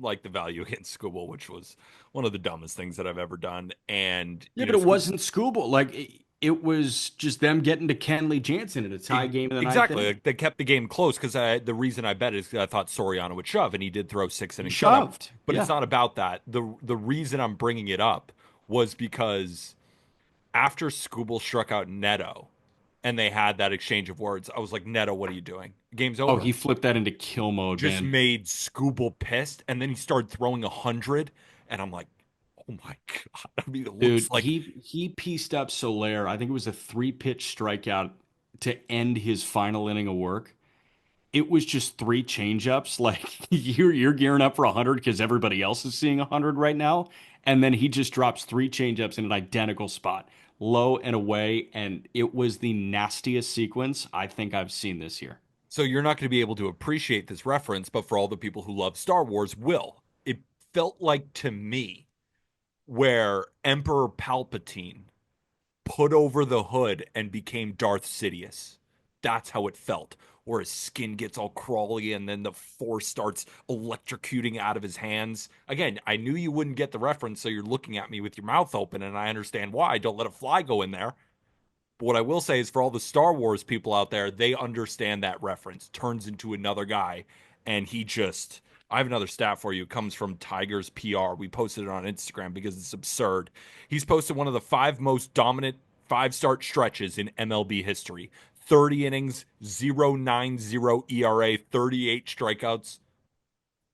Like the value against Scuba, which was one of the dumbest things that I've ever done. And Yeah, but it wasn't Skubal. Like it was just them getting to Kenley Jansen in a tie game in the ninth Exactly. inning. Like, they kept the game close because the reason I bet is 'cause I thought Soriano would shove, and he did throw six He innings shutout. shoved. But it's Yeah. not about that. The reason I'm bringing it up was because after Scooble struck out Neto, and they had that exchange of words, I was like, Neto, what are you doing? Game's Oh, over. he flipped that into kill mode, Just man. made Scooble pissed, and then he started throwing 100, and I'm like, oh my god! I mean, it looks Dude, like he pieced up Soler. I think it was a 3-pitch strikeout to end his final inning of work. It was just 3 changeups. Like you're gearing up for 100 because everybody else is seeing 100 right now, and then he just drops 3 changeups in an identical spot, low and away, and it was the nastiest sequence I think I've seen this year. so you're not going to be able to appreciate this reference, but for all the people who love Star Wars, will. It felt like to me where Emperor Palpatine put over the hood and became Darth Sidious. That's how it felt. Where his skin gets all crawly and then the force starts electrocuting out of his hands. Again, I knew you wouldn't get the reference, so you're looking at me with your mouth open, and I understand why. Don't let a fly go in there. But what I will say is for all the Star Wars people out there, they understand that reference. Turns into another guy, and he just. I have another stat for you. It comes from Tigers PR. We posted it on Instagram because it's absurd. He's posted one of the 5 most dominant 5 start stretches in MLB history. 30 innings, 0.90 ERA, 38 strikeouts,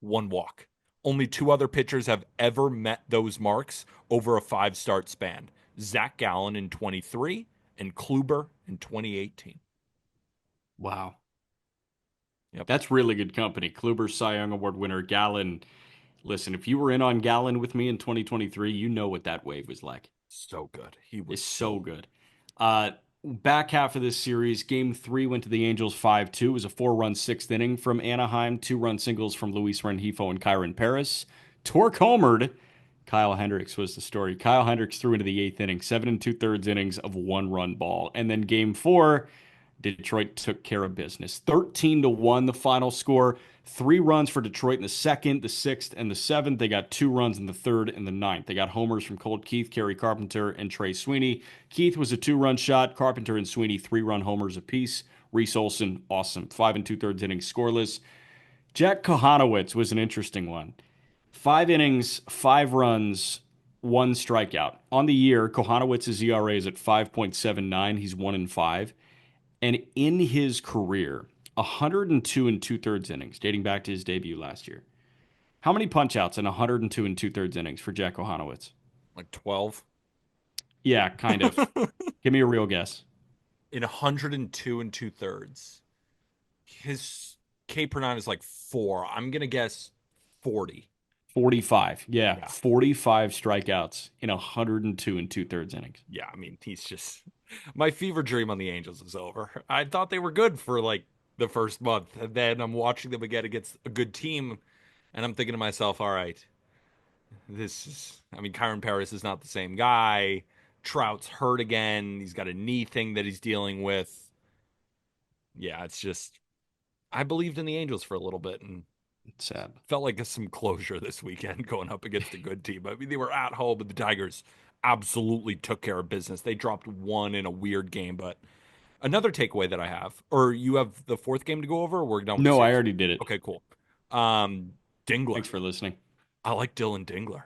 1 walk. Only 2 other pitchers have ever met those marks over a 5 start span. Zach Gallen in 23 and Kluber in 2018. Wow. Yep. That's really good company. Kluber, Cy Young Award winner, Gallon. Listen, if you were in on Gallon with me in 2023, you know what that wave was like. So good. He was It's so so good. Uh, Back half of this series, game three went to the Angels 5-2. It was a 4-run sixth inning from Anaheim, 2-run singles from Luis Rengifo and Kyron Paris. Torque homered. Kyle Hendricks was the story. Kyle Hendricks threw into the eighth inning, 7 2/3 innings of 1-run ball. And then game four, Detroit took care of business. 13-1, the final score. 3 runs for Detroit in the second, the sixth, and the seventh. They got 2 runs in the third and the ninth. They got homers from Colt Keith, Kerry Carpenter, and Trey Sweeney. Keith was a 2-run shot. Carpenter and Sweeney 3-run homers apiece. Reese Olson, awesome. 5 2/3 innings scoreless. Jack Kohanowitz was an interesting one. 5 innings, 5 runs, 1 strikeout. On the year, Kohanowitz's ERA is at 5.79. He's 1-5. And in his career, 102 and 2/3 innings, dating back to his debut last year. How many punchouts in 102 and 2/3 innings for Jack Ohanowitz? like 12. Yeah, kind of. Give me a real guess. In 102 and 2/3. His K per nine is like 4. I'm going to guess 40. 45. Yeah, Yeah. 45 strikeouts in 102 and 2/3 innings. Yeah. I mean, he's just. My fever dream on the Angels is over. I thought they were good for like the first month. And then I'm watching them again against a good team, and I'm thinking to myself, all right, I mean, Kyron Paris is not the same guy. Trout's hurt again. He's got a knee thing that he's dealing with. Yeah, it's just, I believed in the Angels for a little bit and It's sad. felt like some closure this weekend going up against a good team. I mean, they were at home, but the Tigers absolutely took care of business. They dropped one in a weird game, but another takeaway that I have, or you have the fourth game to go over, or we're done with the No, I series? already did it. Okay, cool. Dingler. Thanks for listening. I like Dylan Dingler.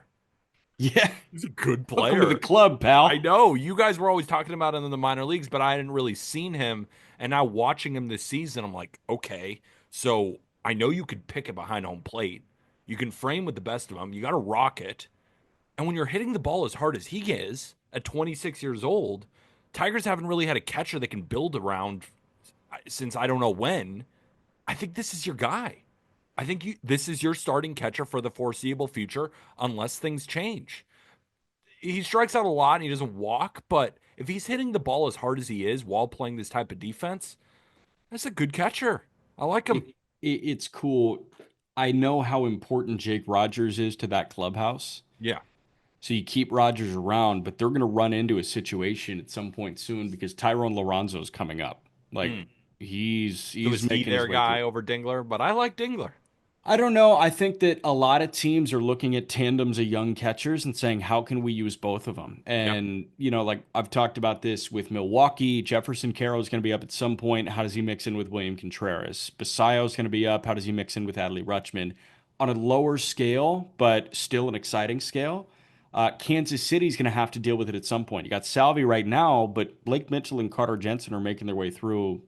Yeah. He's a good Welcome to the player. club, I pal. know you guys were always talking about him in the minor leagues, but I hadn't really seen him. And now watching him this season, I'm like, okay, so I know you could pick it behind home plate. You can frame with the best of them. You got to rock it. And when you're hitting the ball as hard as he is at 26 years old, Tigers haven't really had a catcher that can build around since I don't know when. I think this is your guy. I think this is your starting catcher for the foreseeable future, unless things change. He strikes out a lot and he doesn't walk, but if he's hitting the ball as hard as he is while playing this type of defense, that's a good catcher. I like him. It's cool. I know how important Jake Rogers is to that clubhouse. Yeah. So you keep Rogers around, but they're going to run into a situation at some point soon because Tyrone Lorenzo is coming up. Like Mm. So he's is he making his their way through. guy over Dingler? But I like Dingler. I don't know. I think that a lot of teams are looking at tandems of young catchers and saying, how can we use both of them? Yeah. And, like I've talked about this with Milwaukee. Jefferson Carroll is going to be up at some point. How does he mix in with William Contreras? Basayo is going to be up. How does he mix in with Adley Rutschman? On a lower scale, but still an exciting scale, Kansas City is going to have to deal with it at some point. You got Salvi right now, but Blake Mitchell and Carter Jensen are making their way through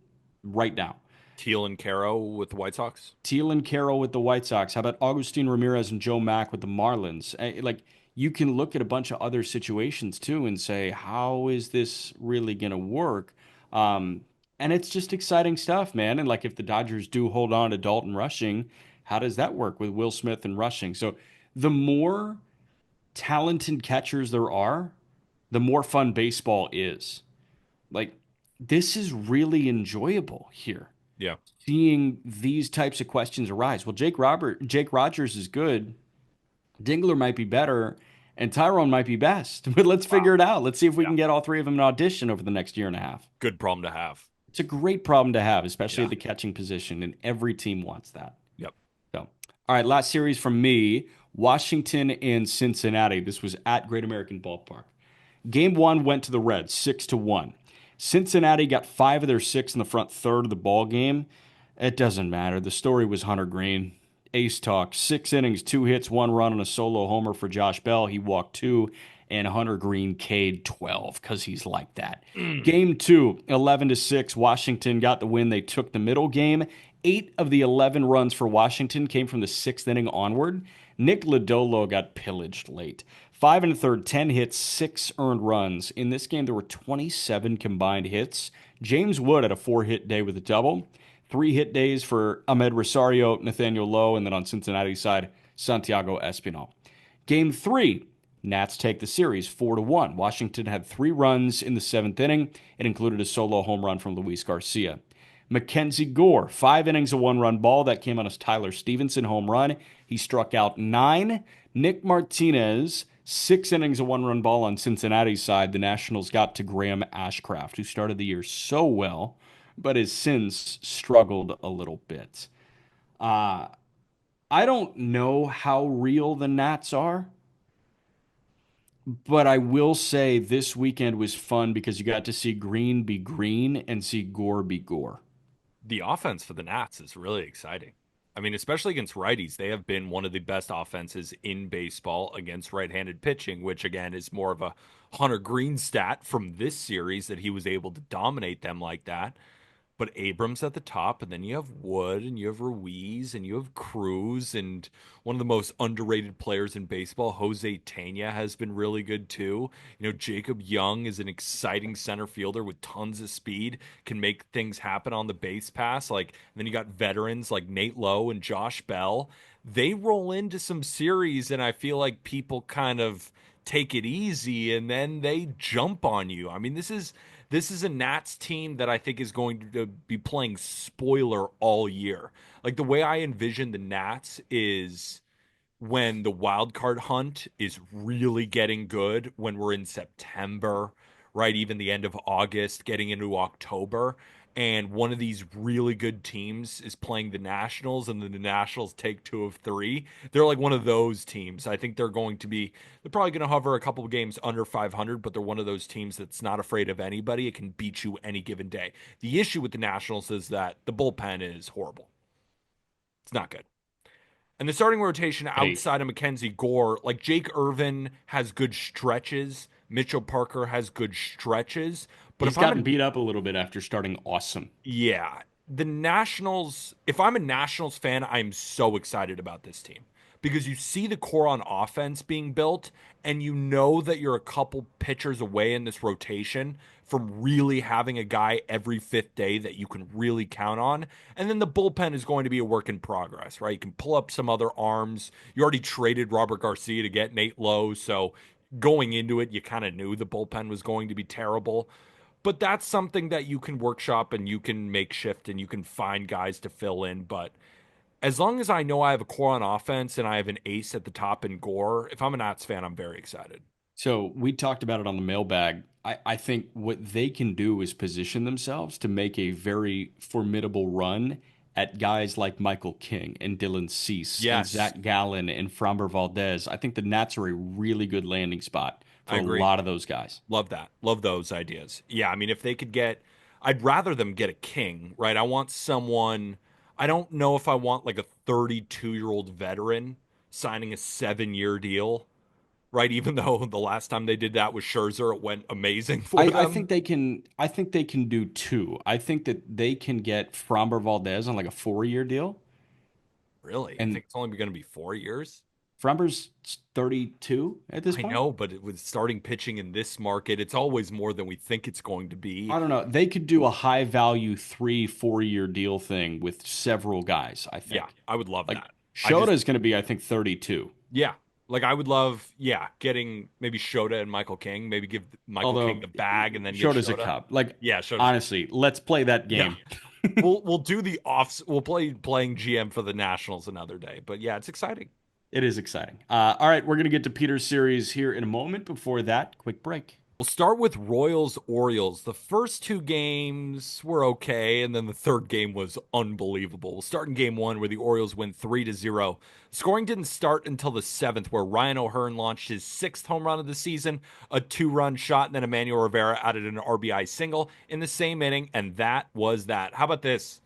right now. Teal and Caro with the White Sox. Teal and Carroll with the White Sox. How about Augustin Ramirez and Joe Mack with the Marlins? Like you can look at a bunch of other situations too and say, how is this really going to work? And it's just exciting stuff, man. And like if the Dodgers do hold on to Dalton Rushing, how does that work with Will Smith and Rushing? So the more talented catchers there are, the more fun baseball is. Like this is really enjoyable here Yeah. seeing these types of questions arise. Well, Jake Rogers is good. Dingler might be better, and Tyrone might be best. But let's Wow. figure it out. Let's see if we Yeah. can get all three of them an audition over the next year and a half. Good problem to have. It's a great problem to have, especially Yeah. at the catching position, and every team wants that. Yep. So, all right, last series from me: Washington and Cincinnati. This was at Great American Ballpark. Game one went to the Reds, 6-1. Cincinnati got 5 of their 6 in the front third of the ball game. It doesn't matter. The story was Hunter Green. Ace talk, 6 innings, 2 hits, 1 run on a solo homer for Josh Bell. He walked 2, and Hunter Green K'd 12 because he's like that. Mm. Game two, 11-6. Washington got the win. They took the middle game. 8 of the 11 runs for Washington came from the 6th inning onward. Nick Lodolo got pillaged late. 5 1/3, 10 hits, 6 earned runs. In this game, there were 27 combined hits. James Wood had a 4 hit day with a double. 3 hit days for Ahmed Rosario, Nathaniel Lowe, and then on Cincinnati's side, Santiago Espinal. Game three, Nats take the series 4-1. Washington had 3 runs in the 7th inning. It included a solo home run from Luis Garcia. Mackenzie Gore, 5 innings, a 1 run ball. That came on a Tyler Stevenson home run. He struck out 9. Nick Martinez, 6 innings, a 1 run ball on Cincinnati's side. The Nationals got to Graham Ashcraft, who started the year so well, but has since struggled a little bit. Uh, I don't know how real the Nats are, but I will say this weekend was fun because you got to see Green be Green and see Gore be Gore. The offense for the Nats is really exciting. I mean, especially against righties, they have been one of the best offenses in baseball against right-handed pitching, which again is more of a Hunter Green stat from this series that he was able to dominate them like that. But Abrams at the top, and then you have Wood, and you have Ruiz, and you have Cruz, and one of the most underrated players in baseball, Jose Tena, has been really good too. Jacob Young is an exciting center fielder with tons of speed, can make things happen on the base pass. Then you got veterans like Nate Lowe and Josh Bell. They roll into some series, and I feel like people kind of take it easy, and then they jump on you. I mean, This is a Nats team that I think is going to be playing spoiler all year. Like the way I envision the Nats is when the wild card hunt is really getting good, when we're in September, right? Even the end of August, getting into October. And one of these really good teams is playing the Nationals, and then the Nationals take two of three. They're like one of those teams. I think they're probably going to hover a couple of games under 500, but they're one of those teams that's not afraid of anybody. It can beat you any given day. The issue with the Nationals is that the bullpen is horrible. It's not good. And the starting rotation Hey, outside of Mackenzie Gore, like Jake Irvin has good stretches. Mitchell Parker has good stretches. But he's if I'm gotten a beat up a little bit after starting awesome. yeah, the Nationals, if I'm a Nationals fan, I'm so excited about this team because you see the core on offense being built, and you know that you're a couple pitchers away in this rotation from really having a guy every fifth day that you can really count on. And then the bullpen is going to be a work in progress, right? You can pull up some other arms. You already traded Robert Garcia to get Nate Lowe, so going into it, you kind of knew the bullpen was going to be terrible. But that's something that you can workshop and you can make shift and you can find guys to fill in. But as long as I know I have a core on offense and I have an ace at the top in Gore, if I'm a Nats fan, I'm very excited. So we talked about it on the mailbag. I think what they can do is position themselves to make a very formidable run at guys like Michael King and Dylan Cease and Yes, Zach Gallen and Framber Valdez. I think the Nats are a really good landing spot I for a agree. lot of those guys. Love that. Love those ideas. Yeah, I mean, if they could get, I'd rather them get a King, right? I want someone, I don't know if I want like a 32-year-old veteran signing a 7-year deal, right? Even though the last time they did that with Scherzer, it went amazing for I them. think they can. I think they can do two. I think that they can get Framber Valdez on like a 4-year deal, Really? You and think it's only going to be 4 years? Framber's 32 at this I point. know, but with starting pitching in this market, it's always more than we think it's going to be. I don't know. They could do a high value 3, 4 year deal thing with several guys, I Yeah, think. I would love Like that. I Shota just, is going to be, I think, 32. yeah, like I would love, yeah, getting maybe Shota and Michael King, maybe give Michael King Although the bag and then get Shota's a Shota. cub. Like Yeah, Shota's, honestly, let's play that yeah. game. We'll do the offs. We'll play playing GM for the Nationals another day. But yeah, it's exciting. It is exciting. All right, we're going to get to Peter's series here in a moment. Before that, quick break. We'll start with Royals Orioles. The first two games were okay, and then the third game was unbelievable. We'll start in game one where the Orioles win 3-0. Scoring didn't start until the seventh, where Ryan O'Hearn launched his sixth home run of the season, a 2-run shot, and then Emmanuel Rivera added an RBI single in the same inning, and that was that. How about this?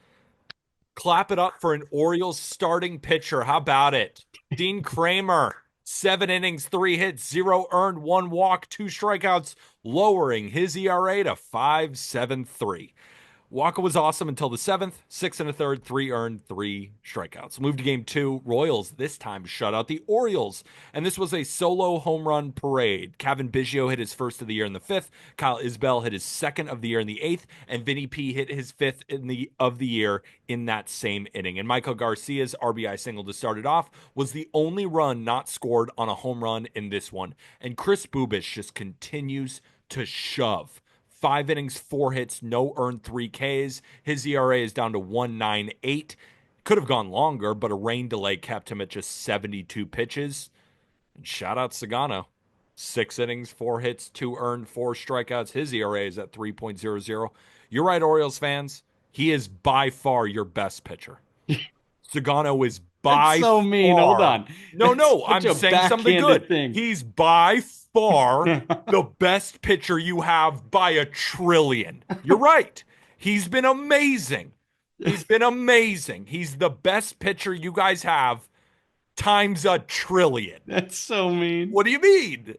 Clap it up for an Orioles starting pitcher. How about it? Dean Kramer, 7 innings, 3 hits, 0 earned, 1 walk, 2 strikeouts, lowering his ERA to 5.73. Walker was awesome until the seventh, 6 1/3, 3 earned, 3 strikeouts. Move to game two. Royals this time shut out the Orioles, and this was a solo home run parade. Kevin Biggio hit his first of the year in the fifth. Kyle Isbell hit his second of the year in the eighth, and Vinny P hit his fifth in the of the year in that same inning. And Michael Garcia's RBI single to start it off was the only run not scored on a home run in this one. And Chris Bubic just continues to shove. 5 innings, 4 hits, no earned 3 Ks. His ERA is down to 1.98. Could have gone longer, but a rain delay kept him at just 72 pitches. And shout out Sagano. 6 innings, 4 hits, 2 earned, 4 strikeouts. His ERA is at 3.00. You're right, Orioles fans. He is by far your best pitcher. Sagano is That's by so mean. Hold far. on. No, That's no, such I'm a saying something backhanded good. thing. He's by far the best pitcher you have by a trillion. You're right. He's been amazing. He's been amazing. He's the best pitcher you guys have times a trillion. That's so mean. What do you mean?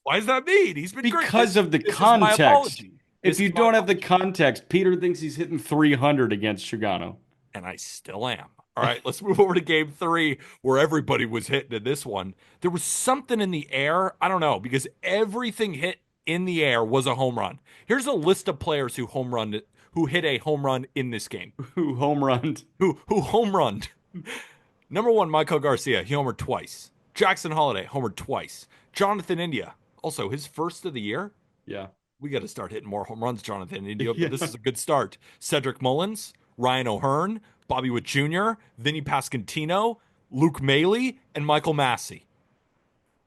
Why does that mean? He's been great. Because of the This is my context. apology. If This you is my don't have the apology. context, Peter thinks he's hitting 300 against Shigano. And I still am. All right, let's move over to game three, where everybody was hitting in this one. There was something in the air. I don't know, because everything hit in the air was a home run. Here's a list of players who hit a home run in this game. Who home runned? Who home runned? Number one, Michael Garcia. He homered twice. Jackson Holiday homered twice. Jonathan India, also his first of the year. Yeah. We got to start hitting more home runs, Jonathan. And, but this Yeah. is a good start. Cedric Mullins, Ryan O'Hearn, Bobby Witt Jr., Vinny Pasquantino, Luke Maile, and Michael Massey.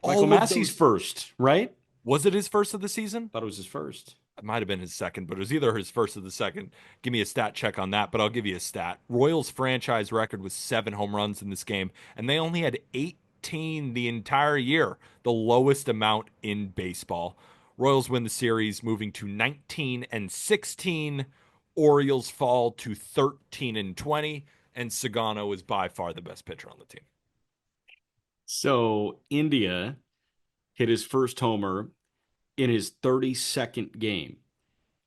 Michael All of Massey's those. first, right? Was it his first of the season? Thought it was his first. It might have been his second, but it was either his first or the second. Give me a stat check on that, but I'll give you a stat. Royals franchise record was 7 home runs in this game, and they only had 18 the entire year, the lowest amount in baseball. Royals win the series, moving to 19 and 16. Orioles fall to 13 and 20, and Sagano is by far the best pitcher on the team. So India hit his first homer in his 32nd game.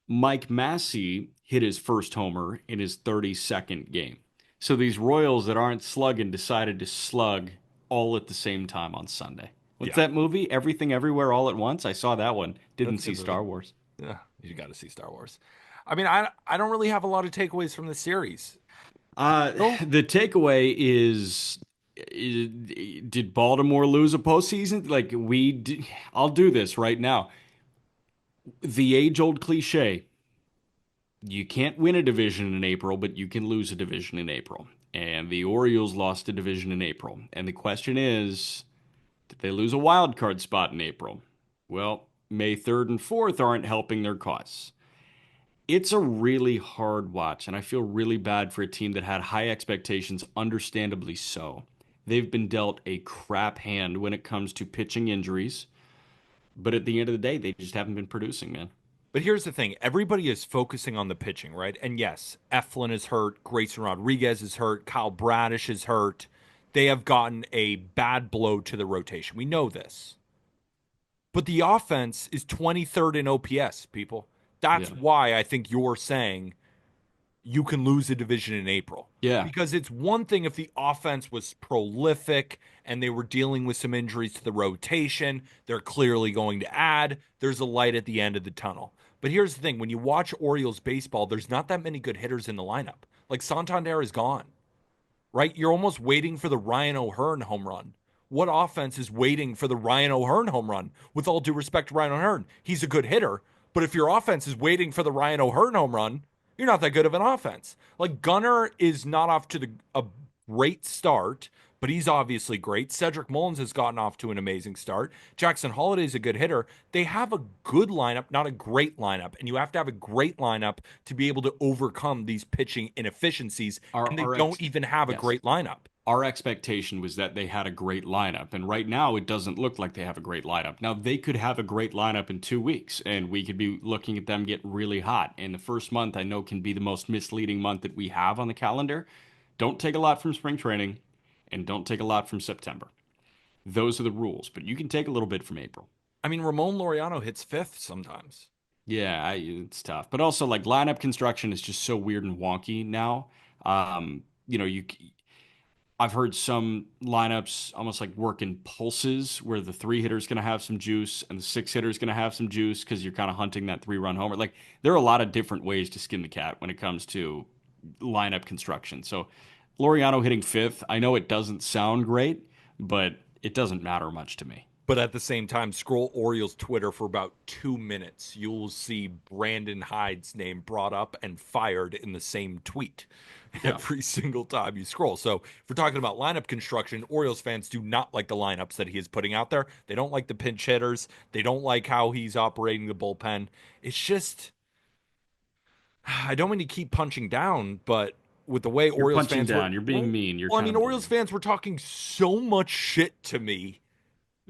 Mike Massey hit his first homer in his 32nd game. So these Royals that aren't slugging decided to slug all at the same time on Sunday. What's Yeah, that movie? Everything Everywhere All at Once? I saw that one. Didn't that's a see good movie. Star Wars. Yeah, you got to see Star Wars. I mean, I don't really have a lot of takeaways from the series. Oh, The takeaway is, did Baltimore lose a postseason? I'll do this right now. The age-old cliche, you can't win a division in April, but you can lose a division in April. And the Orioles lost a division in April. And the question is, did they lose a wild card spot in April? Well, May 3rd and 4th aren't helping their cause. It's a really hard watch, and I feel really bad for a team that had high expectations, understandably so. They've been dealt a crap hand when it comes to pitching injuries, but at the end of the day, they just haven't been producing, man. but here's the thing. Everybody is focusing on the pitching, right? And yes, Eflin is hurt. Grayson Rodriguez is hurt. Kyle Bradish is hurt. They have gotten a bad blow to the rotation. We know this. But the offense is 23rd in OPS, people. That's Yeah. why I think you're saying you can lose a division in April. Yeah. Because it's one thing if the offense was prolific and they were dealing with some injuries to the rotation, they're clearly going to add. There's a light at the end of the tunnel. But here's the thing when you watch Orioles baseball, there's not that many good hitters in the lineup. Like Santander is gone, right? You're almost waiting for the Ryan O'Hearn home run. What offense is waiting for the Ryan O'Hearn home run? With all due respect to Ryan O'Hearn, he's a good hitter. But if your offense is waiting for the Ryan O'Hearn home run, you're not that good of an offense. Like Gunnar is not off to a great start, but he's obviously great. Cedric Mullins has gotten off to an amazing start. Jackson Holliday is a good hitter. They have a good lineup, not a great lineup, and you have to have a great lineup to be able to overcome these pitching inefficiencies. Our, And they our don't ex even have a yes. great lineup. Our expectation was that they had a great lineup, and right now it doesn't look like they have a great lineup. Now they could have a great lineup in 2 weeks, and we could be looking at them get really hot. And the first month I know can be the most misleading month that we have on the calendar. Don't take a lot from spring training, and don't take a lot from September. Those are the rules, but you can take a little bit from April. I mean, Ramon Laureano hits fifth sometimes. Yeah, it's tough, but also like lineup construction is just so weird and wonky now. You know, I've heard some lineups almost like work in pulses where the three hitter's going to have some juice and the six hitter's going to have some juice because you're kind of hunting that 3-run homer. Like there are a lot of different ways to skin the cat when it comes to lineup construction. So Laureano hitting fifth, I know it doesn't sound great, but it doesn't matter much to me. But at the same time, scroll Orioles Twitter for about 2 minutes. You'll see Brandon Hyde's name brought up and fired in the same tweet Yeah. every single time you scroll. So if we're talking about lineup construction, Orioles fans do not like the lineups that he is putting out there. They don't like the pinch hitters. They don't like how he's operating the bullpen. It's just, I don't mean to keep punching down, but with the way You're Orioles punching fans were, down. You're being mean. You're well, I kind mean, of Orioles bullying. fans were talking so much shit to me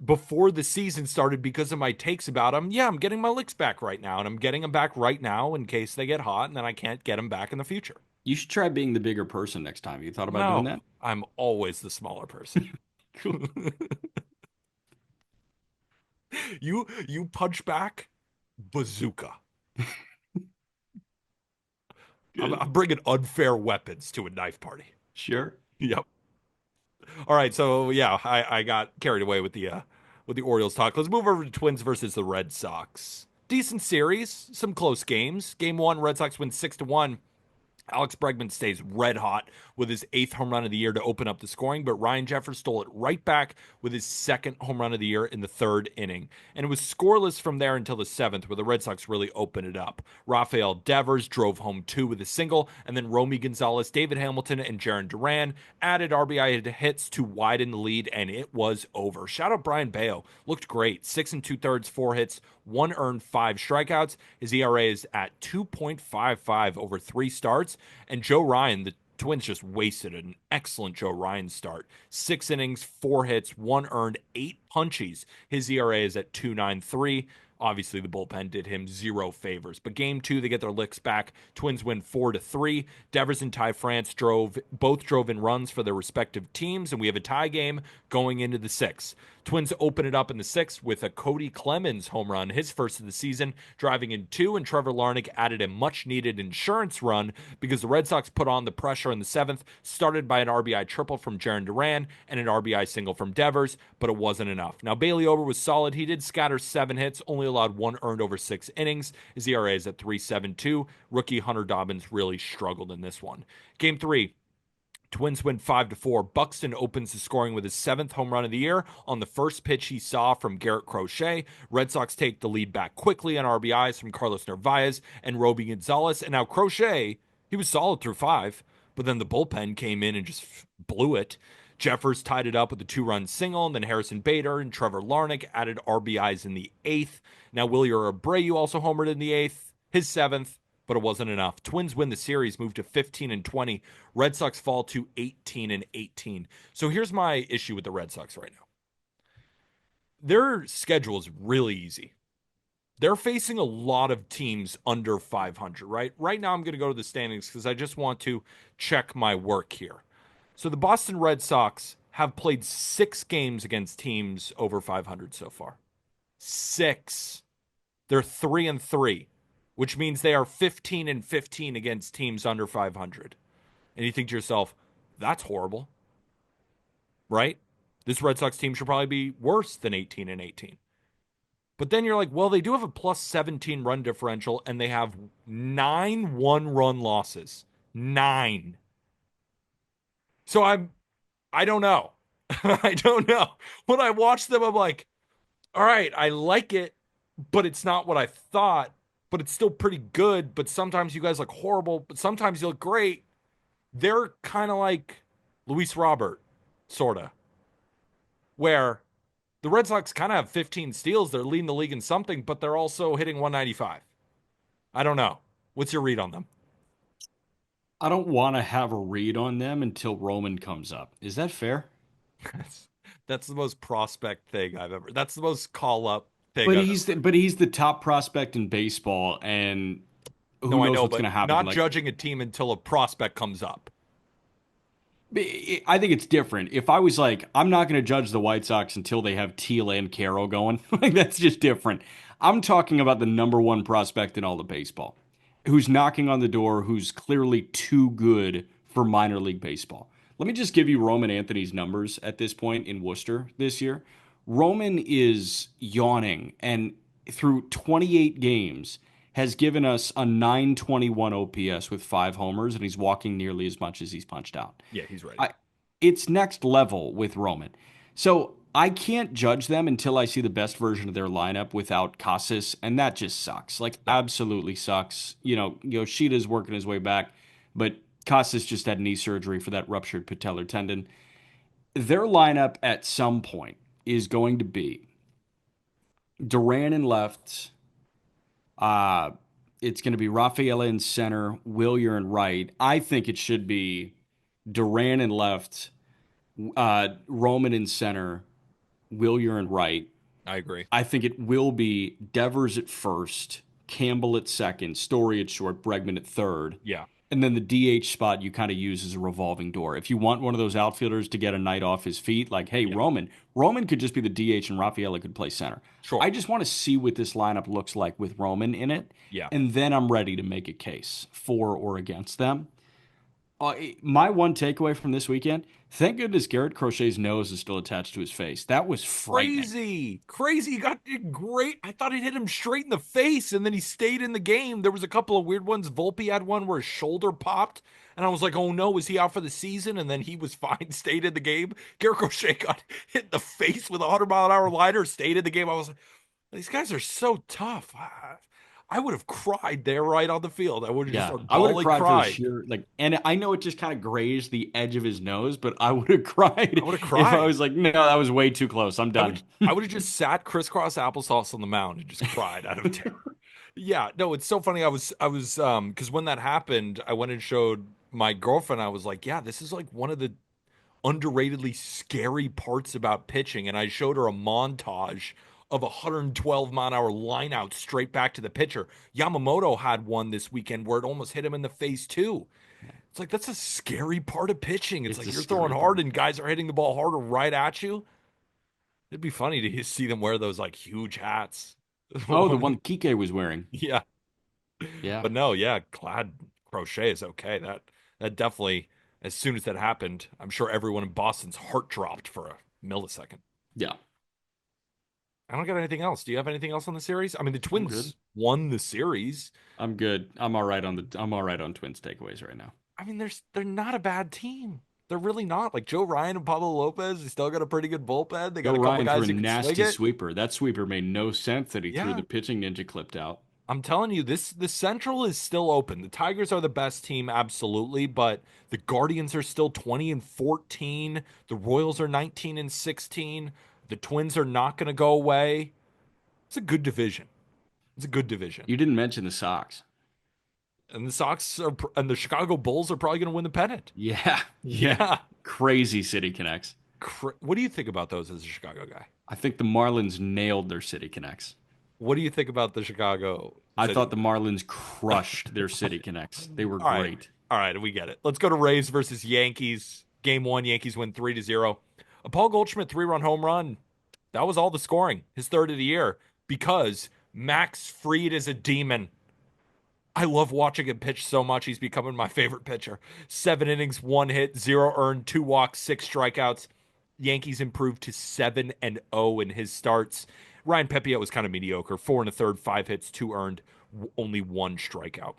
before the season started because of my takes about them. Yeah, I'm getting my licks back right now, and I'm getting them back right now in case they get hot, and then I can't get them back in the future. You should try being the bigger person next time. You thought about doing No, that? I'm always the smaller person. Cool. You punch back, bazooka. Good. I'm bringing unfair weapons to a knife party. Sure. Yep. All right, so yeah, I got carried away with the Orioles talk. Let's move over to Twins versus the Red Sox. Decent series, some close games. Game one, Red Sox win 6-1. Alex Bregman stays red hot with his 8th home run of the year to open up the scoring, but Ryan Jeffers stole it right back with his 2nd home run of the year in the 3rd inning. And it was scoreless from there until the 7th, where the Red Sox really opened it up. Rafael Devers drove home 2 with a single, and then Romy Gonzalez, David Hamilton, and Jaron Duran added RBI hits to widen the lead, and it was over. Shout out Brian Bayo. Looked great. 6 and 2/3, 4 hits, 1 earned, 5 strikeouts. His ERA is at 2.55 over 3 starts. And Joe Ryan, the Twins just wasted an excellent Joe Ryan start. 6 innings, 4 hits, 1 earned, 8 punchies. His ERA is at 2.93. Obviously, the bullpen did him zero favors. But game two, they get their licks back. Twins win 4-3. Devers and Ty France both drove in runs for their respective teams, and we have a tie game going into the sixth. Twins open it up in the sixth with a Cody Clemens home run, his first of the season, driving in 2, and Trevor Larnach added a much-needed insurance run because the Red Sox put on the pressure in the seventh, started by an RBI triple from Jaron Duran and an RBI single from Devers, but it wasn't enough. Now, Bailey Ober was solid. He did scatter 7 hits, only allowed 1 earned over 6 innings. His ERA is at 3.72. Rookie Hunter Dobbins really struggled in this one. Game 3, Twins win 5-4. Buxton opens the scoring with his 7th home run of the year on the first pitch he saw from Garrett Crochet. Red Sox take the lead back quickly on RBIs from Carlos Narvaez and Roby Gonzalez. And now Crochet, he was solid through 5, but then the bullpen came in and just blew it. Jeffers tied it up with a 2-run single, and then Harrison Bader and Trevor Larnach added RBIs in the 8th. Now Wilyer Abreu also homered in the 8th, his 7th, but it wasn't enough. Twins win the series, move to 15-20. Red Sox fall to 18-18. So here's my issue with the Red Sox right now. Their schedule is really easy. They're facing a lot of teams under 500, right? Right now, I'm going to go to the standings because I just want to check my work here. So the Boston Red Sox have played 6 games against teams over 500 so far. 6. They're 3-3, which means they are 15-15 against teams under 500. And you think to yourself, that's horrible, right? This Red Sox team should probably be worse than 18-18. But then you're like, well, they do have a plus 17 run differential, and they have 9 one-run losses. 9. So I don't know. I don't know. When I watch them, I'm like, all right, I like it, but it's not what I thought, but it's still pretty good. But sometimes you guys look horrible, but sometimes you look great. They're kind of like Luis Robert, sort of, where the Red Sox kind of have 15 steals. They're leading the league in something, but they're also hitting 195. I don't know. What's your read on them? I don't want to have a read on them until Roman comes up. Is that fair? That's the most prospect thing I've ever. That's the most call up thing But I've he's ever. the top prospect in baseball, and who No, I knows know, what's going but to happen? not Like, judging a team until a prospect comes up. I think it's different. If I was like, I'm not going to judge the White Sox until they have Teal and Carroll going, like that's just different. I'm talking about the number one prospect in all of baseball, who's knocking on the door, who's clearly too good for minor league baseball. Let me just give you Roman Anthony's numbers at this point in Worcester this year. Roman is yawning, and through 28 games, has given us a 921 OPS with 5 homers, and he's walking nearly as much as he's punched out. Yeah, he's ready. I, it's next level with Roman. So I can't judge them until I see the best version of their lineup without Casas, and that just sucks. Like No, absolutely sucks. Yoshida's working his way back, but Casas just had knee surgery for that ruptured patellar tendon. Their lineup at some point is going to be Duran in left. Uh, it's going to be Rafaela in center, Willier in right. I think it should be Duran in left, Roman in center, Willier in right. I agree. I think it will be Devers at first, Campbell at second, Story at short, Bregman at third. Yeah, And then the DH spot you kind of use as a revolving door. If you want one of those outfielders to get a night off his feet, like, hey, yeah, Roman could just be the DH and Rafaela could play center. sure. I just want to see what this lineup looks like with Roman in it. Yeah, And then I'm ready to make a case for or against them. My one takeaway from this weekend, thank goodness Garrett Crochet's nose is still attached to his face. That was frightening. Crazy, crazy. He got great. I thought it hit him straight in the face, and then he stayed in the game. There was a couple of weird ones. Volpe had one where his shoulder popped, and I was like, "Oh no, is he out for the season?" And then he was fine, stayed in the game. Garrett Crochet got hit in the face with a 100-mile-an-hour liner, stayed in the game. I was like, "These guys are so tough." I would have cried there right on the field. I would have just Yeah, started I would have bawling, cried for the crying. sheer like, and I know it just kind of grazed the edge of his nose, but I would have cried I would have if I cried. was like, no, that was way too close. I'm I done. would I would have just sat crisscross applesauce on the mound and just cried out of terror. Yeah, no, it's so funny. I was because when that happened, I went and showed my girlfriend. I was like, yeah, this is like one of the underratedly scary parts about pitching. And I showed her a montage of a 112-mile-an-hour line out straight back to the pitcher. Yamamoto had one this weekend where it almost hit him in the face too. It's like that's a scary part of pitching. It's It's like a you're throwing scary hard part. and guys are hitting the ball harder right at you. It'd be funny to see them wear those like huge hats. Oh, the one Kike was wearing. Yeah. Yeah, But no, yeah, glad Crochet is okay. That definitely, as soon as that happened, I'm sure everyone in Boston's heart dropped for a millisecond. yeah, I don't got anything else. Do you have anything else on the series? I mean, the I'm good. Twins won the series. I'm good. I'm all right on Twins takeaways right now. I mean, they're not a bad team. They're really not. Like Joe Ryan and Pablo Lopez, they still got a pretty good bullpen. They Joe got a couple Ryan threw guys a who can swing nasty it. sweeper. That sweeper made no sense that he threw Yeah, the pitching ninja clipped out. I'm telling you, the Central is still open. The Tigers are the best team, absolutely, but the Guardians are still 20-14. The Royals are 19-16. The Twins are not going to go away. It's a good division. It's a good division. You didn't mention the Sox. And the Sox are, and the Chicago Bulls are probably going to win the pennant. Yeah, yeah. Yeah. Crazy City Connects. What do you think about those as a Chicago guy? I think the Marlins nailed their City Connects. What do you think about the Chicago I City? thought the Marlins crushed their City Connects. They were All right. great. All right, we get it. Let's go to Rays versus Yankees. Game one, Yankees win 3-0. A Paul Goldschmidt 3-run home run. That was all the scoring, his third of the year, because Max Fried is a demon. I love watching him pitch so much. He's becoming my favorite pitcher. 7 innings, 1 hit, 0 earned, 2 walks, 6 strikeouts. Yankees improved to 7-0 in his starts. Ryan Pepiot was kind of mediocre. 4 1/3, 5 hits, 2 earned, only 1 strikeout.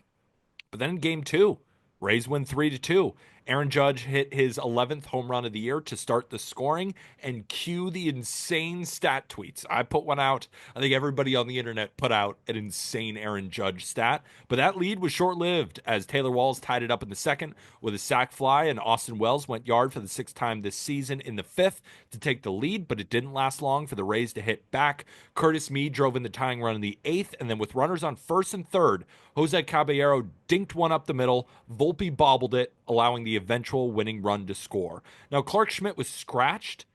But then in game two, Rays win 3-2. Aaron Judge hit his 11th home run of the year to start the scoring and cue the insane stat tweets. I put one out. I think everybody on the internet put out an insane Aaron Judge stat. But that lead was short lived as Taylor Walls tied it up in the second with a sac fly, and Austin Wells went yard for the sixth time this season in the fifth to take the lead. But it didn't last long for the Rays to hit back. Curtis Mead drove in the tying run in the eighth, and then with runners on first and third, Jose Caballero dinked one up the middle. Volpe bobbled it, allowing the eventual winning run to score. Now, Clark Schmidt was scratched,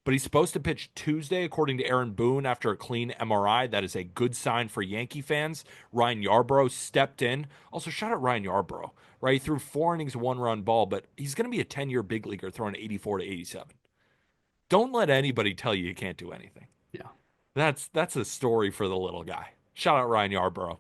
but he's supposed to pitch Tuesday, according to Aaron Boone, after a clean MRI. That is a good sign for Yankee fans. Ryan Yarbrough stepped in. Also, shout out Ryan Yarbrough, right? He threw 4 innings, 1 run ball, but he's going to be a 10-year big leaguer throwing 84 to 87. Don't let anybody tell you can't do anything. Yeah. That's a story for the little guy. Shout out Ryan Yarbrough.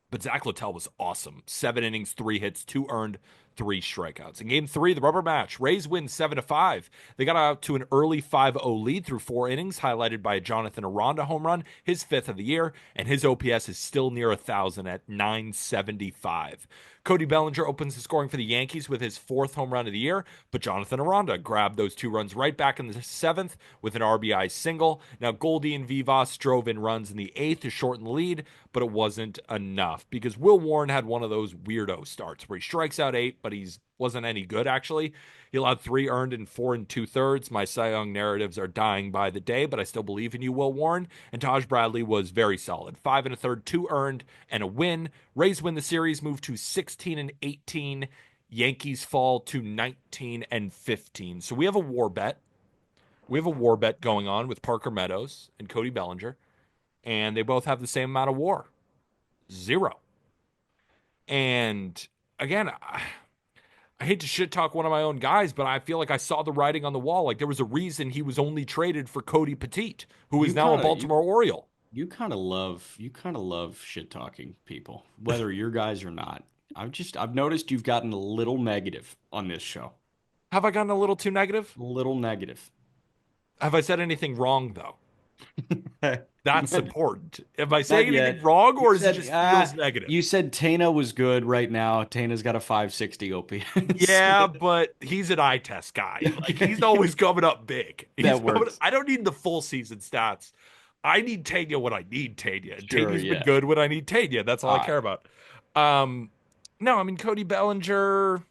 But Zach Littell was awesome. 7 innings, 3 hits, 2 earned, 3 strikeouts. In game three, the rubber match, Rays win 7-5. They got out to an early 5-0 lead through 4 innings, highlighted by a Jonathan Aranda home run, his fifth of the year, and his OPS is still near 1,000 at 975. Cody Bellinger opens the scoring for the Yankees with his fourth home run of the year, but Jonathan Aranda grabbed those 2 runs right back in the seventh with an RBI single. Now, Goldie and Vivas drove in runs in the eighth to shorten the lead, but it wasn't enough because Will Warren had one of those weirdo starts where he strikes out 8, but he wasn't any good, actually. He allowed 3 earned in 4 2/3. My Cy Young narratives are dying by the day, but I still believe in you, Will Warren. And Taj Bradley was very solid. 5 1/3, 2 earned, and a win. Rays win the series, move to 16-18. Yankees fall to 19-15. So we have a war bet. We have a war bet going on with Parker Meadows and Cody Bellinger, and they both have the same amount of war, 0. And again, I hate to shit talk one of my own guys, but I feel like I saw the writing on the wall. Like there was a reason he was only traded for Cody Petit, who is You now a kind of you Baltimore Oriole. you kind of love shit talking people, whether you're guys or not. I've noticed you've gotten a little negative on this show. Have I gotten a little too negative? A little negative. Have I said anything wrong though? That's Not, important. Am I not saying anything yet. wrong, You or is it said just feels negative? you said Tana was good right now. Tana's got a 560 OPS. Yeah, but he's an eye test guy. Like he's Okay. always coming up big. He's That coming. works. I don't need the full season stats. I need Tanya when I need Tanya. And Sure, Tanya's been yeah. good when I need Tanya. That's all All I right. care about. Um, no, I mean Cody Bellinger.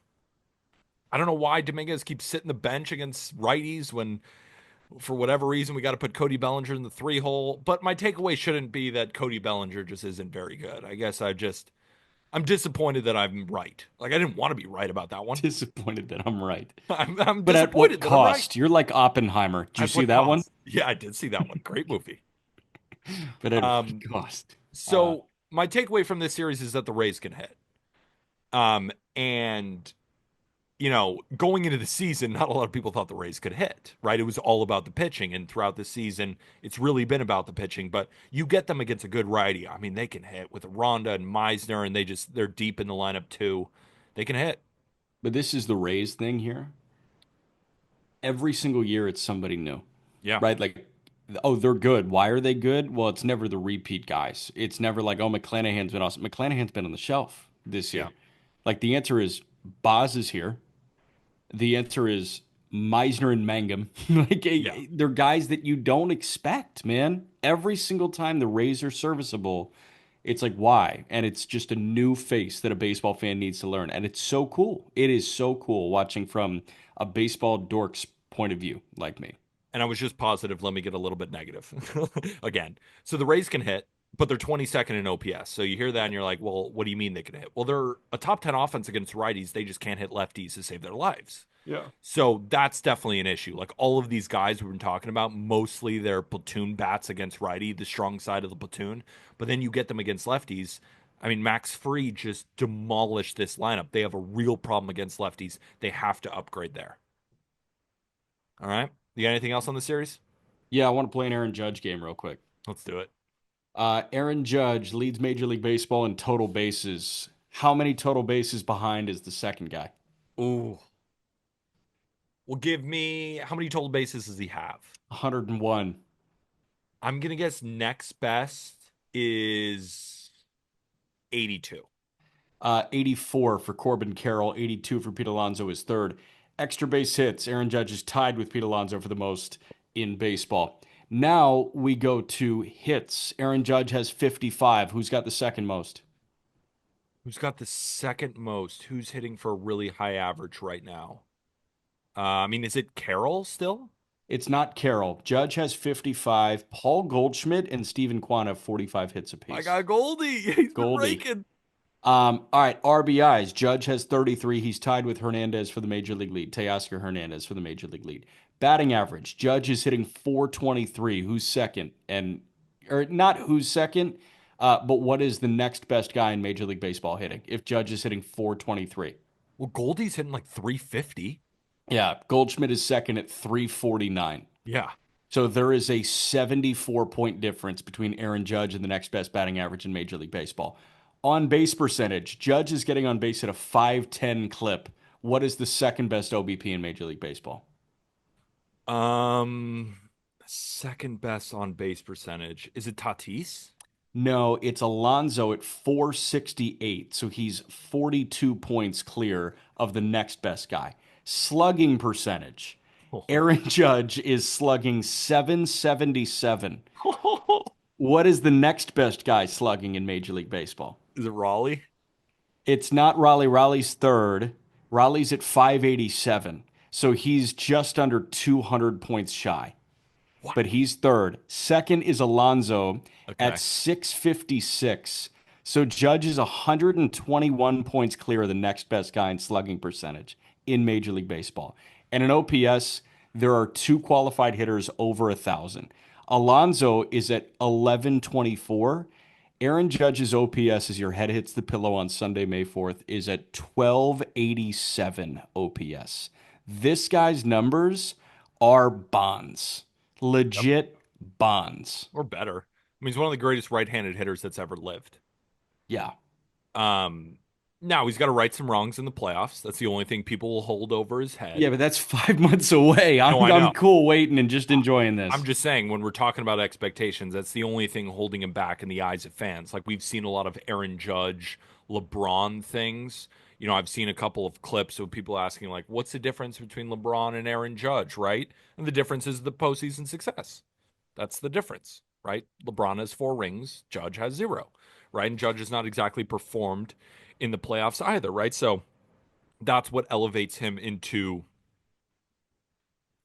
I don't know why Dominguez keeps sitting the bench against righties when, for whatever reason, we got to put Cody Bellinger in the three hole. But my takeaway shouldn't be that Cody Bellinger just isn't very good. I guess I'm disappointed that I'm right. Like I didn't want to be right about that one. Disappointed that I'm right. I'm But at what disappointed that I'm right. cost? You're like Oppenheimer. Did you At see what that one? cost? Yeah, I did see that one. Great movie. But at what Um, cost? so my takeaway from this series is that the Rays can hit. And going into the season, not a lot of people thought the Rays could hit, right? It was all about the pitching, and throughout the season, it's really been about the pitching. But you get them against a good righty. I mean, they can hit with Ronda and Meisner, and they're deep in the lineup too. They can hit. But this is the Rays thing here. Every single year, it's somebody new, Yeah, right? Like, oh, they're good. Why are they good? Well, it's never the repeat guys. It's never like, oh, McClanahan's been awesome. McClanahan's been on the shelf this yeah, year. Like, the answer is Boz is here. The answer is Meisner and Mangum. Like, yeah. they're guys that you don't expect, man. Every single time the Rays are serviceable, it's like, why? And it's just a new face that a baseball fan needs to learn. And it's so cool. It is so cool watching from a baseball dork's point of view, like me. And I was just positive. Let me get a little bit negative again. So the Rays can hit, but they're 22nd in OPS. So you hear that and you're like, well, what do you mean they can hit? Well, they're a top 10 offense against righties. They just can't hit lefties to save their lives. Yeah. So that's definitely an issue. Like all of these guys we've been talking about, mostly they're platoon bats against righty, the strong side of the platoon. But then you get them against lefties. I mean, Max Fried just demolished this lineup. They have a real problem against lefties. They have to upgrade there. All right. You got anything else on the series? Yeah, I want to play an Aaron Judge game real quick. Let's do it. Aaron Judge leads Major League Baseball in total bases. How many total bases behind is the second guy? Ooh. Well, give me how many total bases does he have? 101. I'm gonna guess next best is 82. 84 for Corbin Carroll, 82 for Pete Alonso is third. Extra base hits. Aaron Judge is tied with Pete Alonso for the most in baseball. Now we go to hits. Aaron Judge has 55. Who's got the second most? Who's got the second most? Who's hitting for a really high average right now? I mean, is it Carroll still? It's not Carroll. Judge has 55. Paul Goldschmidt and Steven Kwan have 45 hits I apiece. got Goldie. He's been Goldie. raking. All right, RBIs. Judge has 33. He's tied with Hernandez for the major league lead. Teoscar Hernandez for the major league lead. Batting average. Judge is hitting 423. Who's second? And or not who's second, but what is the next best guy in Major League Baseball hitting? If Judge is hitting 423. Well, Goldie's hitting like 350. Yeah, Goldschmidt is second at 349. Yeah. So there is a 74-point difference between Aaron Judge and the next best batting average in Major League Baseball. On base percentage, Judge is getting on base at a 510 clip. What is the second best OBP in Major League Baseball? Um, Second best on base percentage. Is it Tatis? No, it's Alonso at 468. So he's 42 points clear of the next best guy. Slugging percentage. Aaron Judge is slugging 777. What is the next best guy slugging in Major League Baseball? Is it Raleigh? It's not Raleigh. Raleigh's third. Raleigh's at 587. So he's just under 200 points shy, What? but he's third. Second is Alonso at Okay. 656. So Judge is 121 points clear of the next best guy in slugging percentage in Major League Baseball. And in OPS, there are two qualified hitters over 1,000. Alonso is at 1124. Aaron Judge's OPS as your head hits the pillow on Sunday, May 4th, is at 1287 OPS. This guy's numbers are bonds, Yep. legit bonds. Or better. I mean, he's one of the greatest right-handed hitters that's ever lived. Yeah. Um, Now he's got to right some wrongs in the playoffs. That's the only thing people will hold over his Yeah, head. but that's 5 months away. No, I I'm know. cool waiting and just enjoying I'm this. just saying, when we're talking about expectations, that's the only thing holding him back in the eyes of fans. Like we've seen a lot of Aaron Judge, LeBron things. I've seen a couple of clips of people asking, like, what's the difference between LeBron and Aaron Judge, right? And the difference is the postseason success. That's the difference, right? LeBron has 4 rings, Judge has 0, right? And Judge has not exactly performed in the playoffs either, right? So that's what elevates him into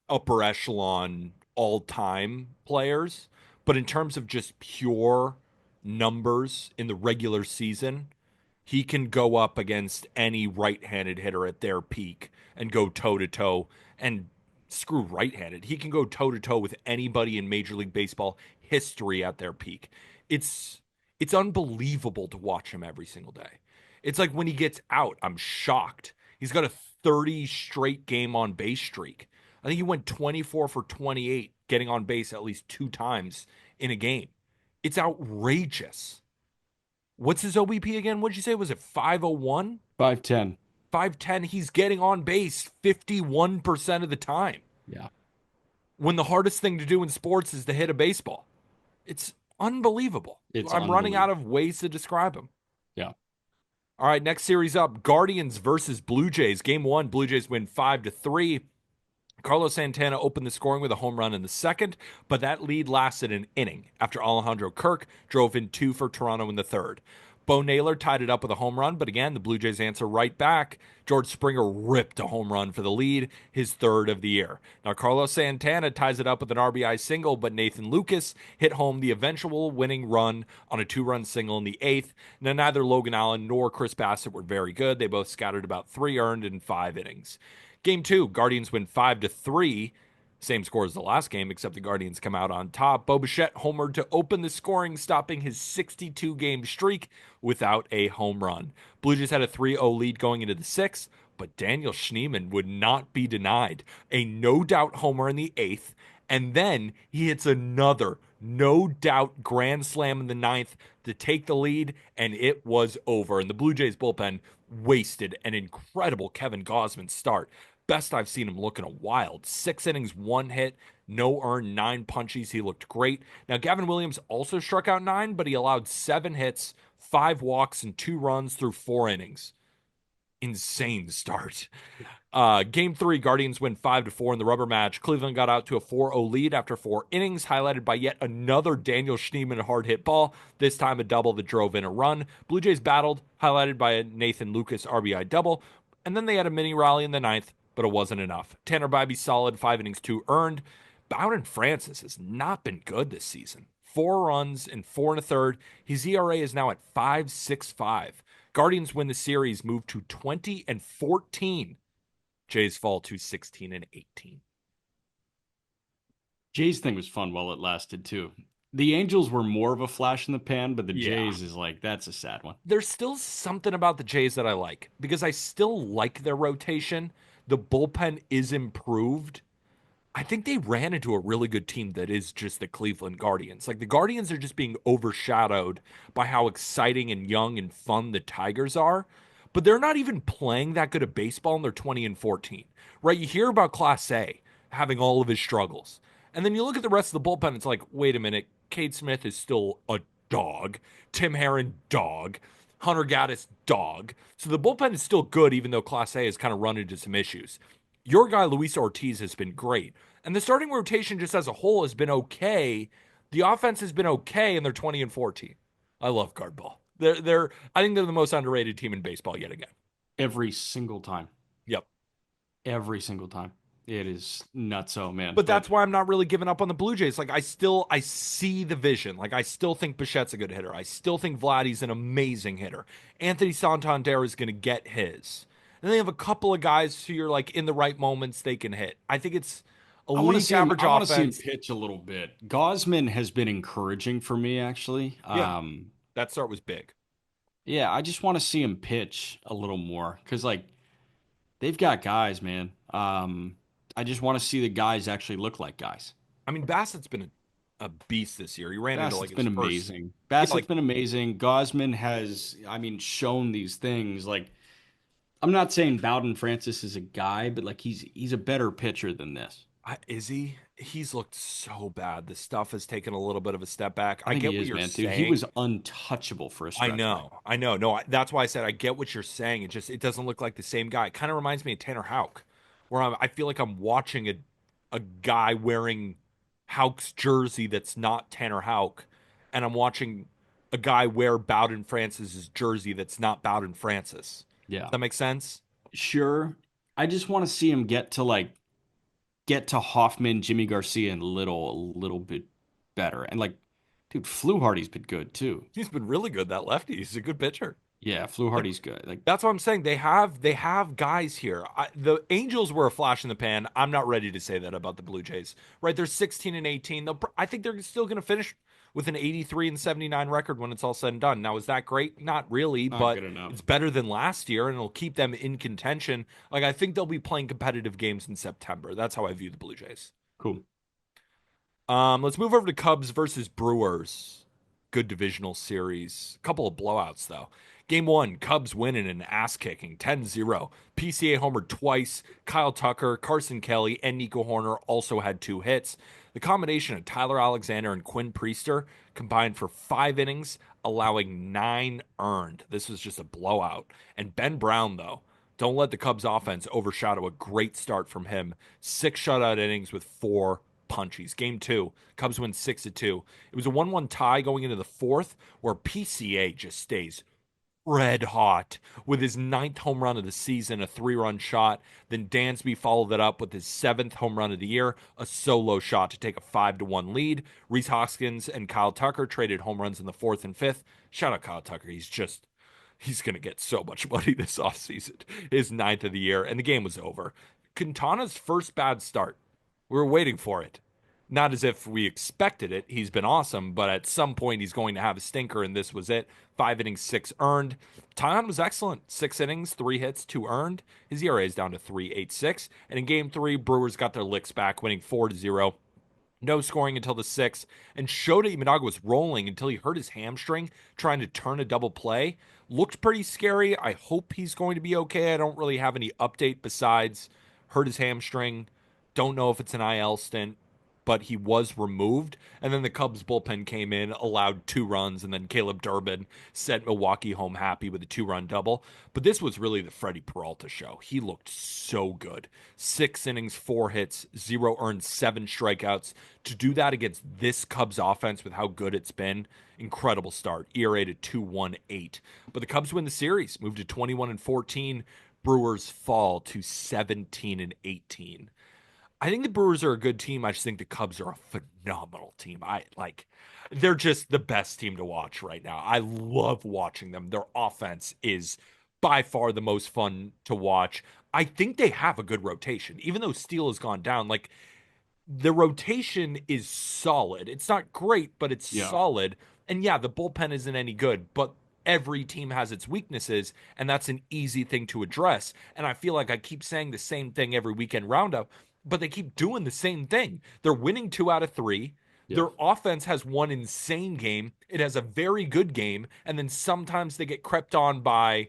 upper echelon all time players. But in terms of just pure numbers in the regular season, he can go up against any right handed hitter at their peak and go toe to toe. And screw right handed, he can go toe to toe with anybody in Major League Baseball history at their peak. It's it's unbelievable to watch him every single day. It's like when he gets out, I'm shocked. He's got a 30 straight game on base streak. I think he went 24 for 28, getting on base at least 2 times in a game. It's outrageous. What's his OBP again? What'd you say? Was it 501? 5'10". 510. He's getting on base 51% of the time. Yeah, When the hardest thing to do in sports is to hit a baseball. It's unbelievable. it's I'm running out unbelievable. of ways to describe him. Yeah. All right, next series up, Guardians versus Blue Jays. Game 1, Blue Jays win 5-3. Carlos Santana opened the scoring with a home run in the second, but that lead lasted an inning after Alejandro Kirk drove in 2 for Toronto in the third. Bo Naylor tied it up with a home run, but again, the Blue Jays answer right back. George Springer ripped a home run for the lead, his third of the year. Now, Carlos Santana ties it up with an RBI single, but Nathan Lucas hit home the eventual winning run on a 2-run single in the eighth. Now, neither Logan Allen nor Chris Bassett were very good. They both scattered about 3 earned in 5 innings. Game 2, Guardians win 5-3. Same score as the last game, except the Guardians come out on top. Bo Bichette homered to open the scoring, stopping his 62-game streak without a home run. Blue Jays had a 3-0 lead going into the sixth, but Daniel Schneemann would not be denied. A no-doubt homer in the eighth, and then he hits another no-doubt grand slam in the ninth to take the lead, and it was over. And the Blue Jays bullpen wasted an incredible Kevin Gausman start. Best I've seen him look in a while. 6 innings, 1 hit, no earned, 9 punchies. He looked great. Now, Gavin Williams also struck out 9, but he allowed 7 hits, 5 walks, and 2 runs through 4 innings. Insane start. Game 3, Guardians win 5-4 in the rubber match. Cleveland got out to a 4-0 lead after 4 innings, highlighted by yet another Daniel Schneemann hard hit ball, this time a double that drove in a run. Blue Jays battled, highlighted by a Nathan Lucas RBI double, and then they had a mini rally in the ninth, but it wasn't enough. Tanner Bibee solid, 5 innings, 2 earned. Bowden Francis has not been good this season. 4 runs in 4 1/3. His ERA is now at 5.65. Guardians win the series, move to 20-14. Jays fall to 16-18. Jays thing was fun while it lasted too. The Angels were more of a flash in the pan, but the Yeah. Jays is like that's a sad one. There's still something about the Jays that I like because I still like their rotation. The bullpen is improved. I think they ran into a really good team that is just the Cleveland Guardians. Like the Guardians are just being overshadowed by how exciting and young and fun the Tigers are, but they're not even playing that good of baseball and they're 20-14. Right? You hear about Class A having all of his struggles. And then you look at the rest of the bullpen, it's like, wait a minute, Cade Smith is still a dog. Tim Herron, dog. Hunter Gaddis, dog. So the bullpen is still good, even though Class A has kind of run into some issues. Your guy, Luis Ortiz, has been great. And the starting rotation just as a whole has been okay. The offense has been okay, and they're 20-14. I love guard ball. I think they're the most underrated team in baseball yet again. Every single time. Yep. Every single time. It is nutso, man. But But that's why I'm not really giving up on the Blue Jays. Like I see the vision. Like I still think Bichette's a good hitter. I still think Vladdy's an amazing hitter. Anthony Santander is going to get his. And they have a couple of guys who you're like in the right moments they can hit. I think it's a league average I want to see him offense. pitch a little bit. Gosman has been encouraging for me actually. Yeah, that start was big. Yeah, I just want to see him pitch a little more because like they've got guys, man. I just want to see the guys actually look like guys. I mean, Bassett's been a beast this year. He ran into like Bassett's his been first, amazing. yeah, Bassett's like been amazing. Gosman has, I mean, shown these things. Like, I'm not saying Bowden Francis is a guy, but like he's a better pitcher than this. Is he? He's looked so bad. The stuff has taken a little bit of a step back. I I think get he what is, you're man, dude. He saying. was untouchable for a I stretch there. know, I know. No, that's why I said I get what you're saying. It doesn't look like the same guy. It kind of reminds me of Tanner Houck, where I feel like I'm watching a guy wearing Houck's jersey that's not Tanner Houck, and I'm watching a guy wear Bowden Francis's jersey that's not Bowden Francis. Does Yeah, that make sense? sure. I just want to see him get to Hoffman, Jimmy Garcia, and a little bit better. And like, dude, Fluharty's been good too. He's been really good. That lefty. He's a good pitcher. Yeah, Like Fluharty's good. Like, that's what I'm saying. They have guys here. The Angels were a flash in the pan. I'm not ready to say that about the Blue Jays. Right? They're 16 and 18. I think they're still going to finish with an 83 and 79 record when it's all said and done. Now, is that great? Not really, not but good enough. it's better than last year, and it'll keep them in contention. Like I think they'll be playing competitive games in September. That's how I view the Blue Jays. Cool. Let's move over to Cubs versus Brewers. Good divisional series. A couple of blowouts, though. Game one, Cubs win in an ass kicking 10-0. PCA homered twice. Kyle Tucker, Carson Kelly, and Nico Horner also had 2 hits. The combination of Tyler Alexander and Quinn Priester combined for 5 innings, allowing 9 earned. This was just a blowout. And Ben Brown, though, don't let the Cubs offense overshadow a great start from him. 6 shutout innings with 4 punchies. Game two, Cubs win 6-2. It was a 1-1 tie going into the fourth, where PCA just stays red hot with his ninth home run of the season, a 3-run shot. Then Dansby followed it up with his seventh home run of the year, a solo shot to take a 5-1 lead. Reese Hoskins and Kyle Tucker traded home runs in the fourth and fifth. Shout out Kyle Tucker. He's going to get so much money this offseason. His ninth of the year, and the game was over. Quintana's first bad start. We were waiting for it. Not as if we expected it. He's been awesome, but at some point he's going to have a stinker, and this was it. 5 innings, 6 earned. Tyon was excellent. 6 innings, 3 hits, 2 earned. His ERA is down to 3.86. And in game three, Brewers got their licks back, winning 4-0. No scoring until the sixth, and Shota Imanaga was rolling until he hurt his hamstring trying to turn a double play. Looked pretty scary. I hope he's going to be okay. I don't really have any update besides hurt his hamstring. Don't know if it's an IL stint, but he was removed. And then the Cubs bullpen came in, allowed 2 runs, and then Caleb Durbin sent Milwaukee home happy with a 2-run double. But this was really the Freddie Peralta show. He looked so good. 6 innings, 4 hits, 0 earned, 7 strikeouts. To do that against this Cubs offense with how good it's been, incredible start. ERA to 2.18. But the Cubs win the series, move to 21-14. Brewers fall to 17-18. I think the Brewers are a good team. I just think the Cubs are a phenomenal team. They're just the best team to watch right now. I love watching them. Their offense is by far the most fun to watch. I think they have a good rotation, even though Steele has gone down. Like the rotation is solid. It's not great, but it's Yeah. solid. And yeah, the bullpen isn't any good, but every team has its weaknesses, and that's an easy thing to address. And I feel like I keep saying the same thing every weekend roundup, but they keep doing the same thing. They're winning 2 out of 3. Yeah. Their offense has one insane game. It has a very good game, and then sometimes they get crept on by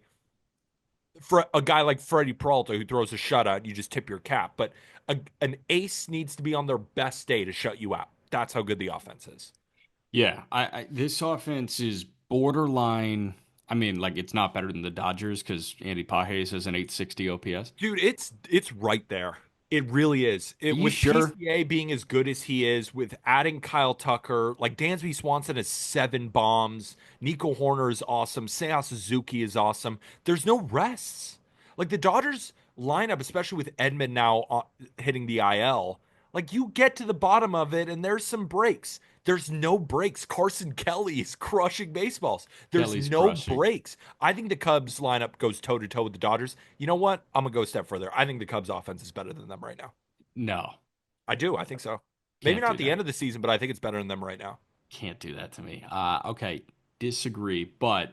for a guy like Freddie Peralta who throws a shutout. You just tip your cap, but an ace needs to be on their best day to shut you out. That's how good the offense is. Yeah. This offense is borderline. I mean, like it's not better than the Dodgers because Andy Pages has an 860 OPS. Dude, it's right there. It really is. Are It you with sure? PCA being as good as he is, with adding Kyle Tucker, like Dansby Swanson has 7 bombs. Nico Horner is awesome. Seiya Suzuki is awesome. There's no rests. Like the Dodgers lineup, especially with Edmund now hitting the IL, like you get to the bottom of it and there's some breaks. There's no breaks. Carson Kelly is crushing baseballs. There's Kelly's no crushing. breaks. I think the Cubs lineup goes toe to toe with the Dodgers. You know what? I'm gonna go a step further. I think the Cubs offense is better than them right now. No, I do. I think so. Maybe can't not do at the end that. of the season, but I think it's better than them right now. Can't do that to me. Okay, disagree. But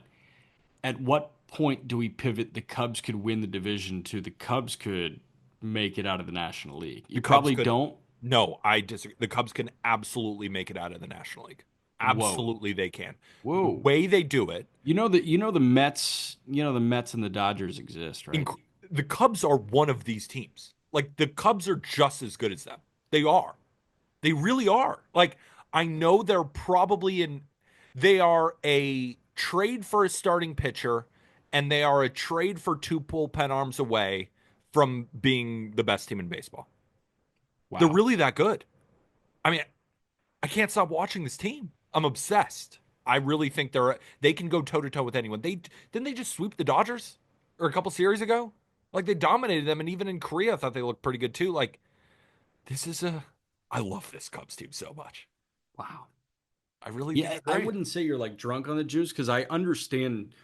at what point do we pivot? The Cubs could win the division to the Cubs could make it out of the National League. The You Cubs probably could don't. No, I disagree. The Cubs can absolutely make it out of the National League. Whoa. Absolutely, they can. The Whoa. way they do it, The Mets and the Dodgers exist, right? inc- the Cubs are one of these teams. Like the Cubs are just as good as them. They are. They really are. Like I know they're probably in. They are a trade for a starting pitcher, and they are a trade for two bullpen arms away from being the best team in baseball. They're Wow. really that good. I mean, I can't stop watching this team. I'm obsessed. I really think they can go toe to toe with anyone. They didn't they just sweep the Dodgers or a couple series ago? Like they dominated them, and even in Korea, I thought they looked pretty good too. Like this is a, I love this Cubs team so much. Wow. I really think Yeah, they're I great. wouldn't say you're like drunk on the juice because I understand.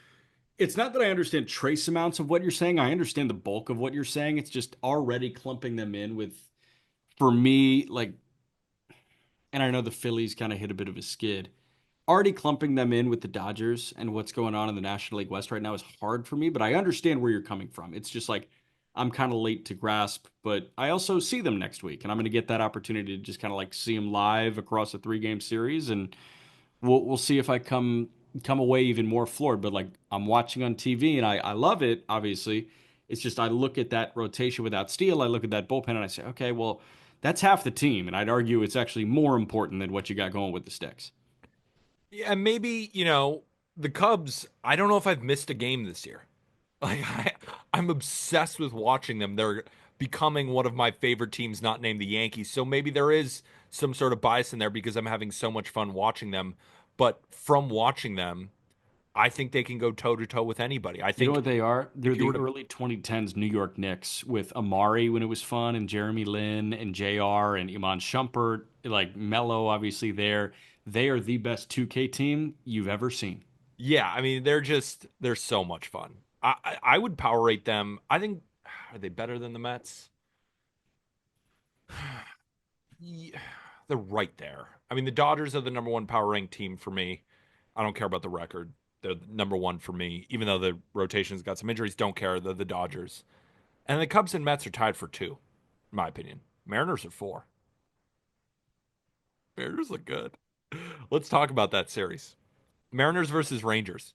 It's not that I understand trace amounts of what you're saying. I understand the bulk of what you're saying. It's just already clumping them in with, for me, like, and I know the Phillies kind of hit a bit of a skid. Already clumping them in with the Dodgers and what's going on in the National League West right now is hard for me, but I understand where you're coming from. It's just like I'm kind of late to grasp, but I also see them next week, and I'm going to get that opportunity to just kind of like see them live across a 3 game series, and we'll see if I come away even more floored. But like I'm watching on TV, and I love it. Obviously, it's just I look at that rotation without Steele, I look at that bullpen, and I say, okay, well, that's half the team, and I'd argue it's actually more important than what you got going with the sticks. Yeah, maybe, the Cubs, I don't know if I've missed a game this year. Like I'm obsessed with watching them. They're becoming one of my favorite teams, not named the Yankees. So maybe there is some sort of bias in there because I'm having so much fun watching them. But from watching them, I think they can go toe to toe with anybody. I You know think what they are? They're if you the were to, early 2010s New York Knicks with Amari when it was fun, and Jeremy Lin and JR and Iman Shumpert, like Melo, obviously there. They are the best 2K team you've ever seen. yeah, I mean, they're so much fun. I would power rate them. I think, are they better than the Mets? Yeah, they're right there. I mean, the Dodgers are the number one power ranked team for me. I don't care about the record. They're number one for me, even though the rotation's got some injuries. Don't care. They're the Dodgers. And the Cubs and Mets are tied for two, in my opinion. Mariners are four. Mariners look good. Let's talk about that series. Mariners versus Rangers.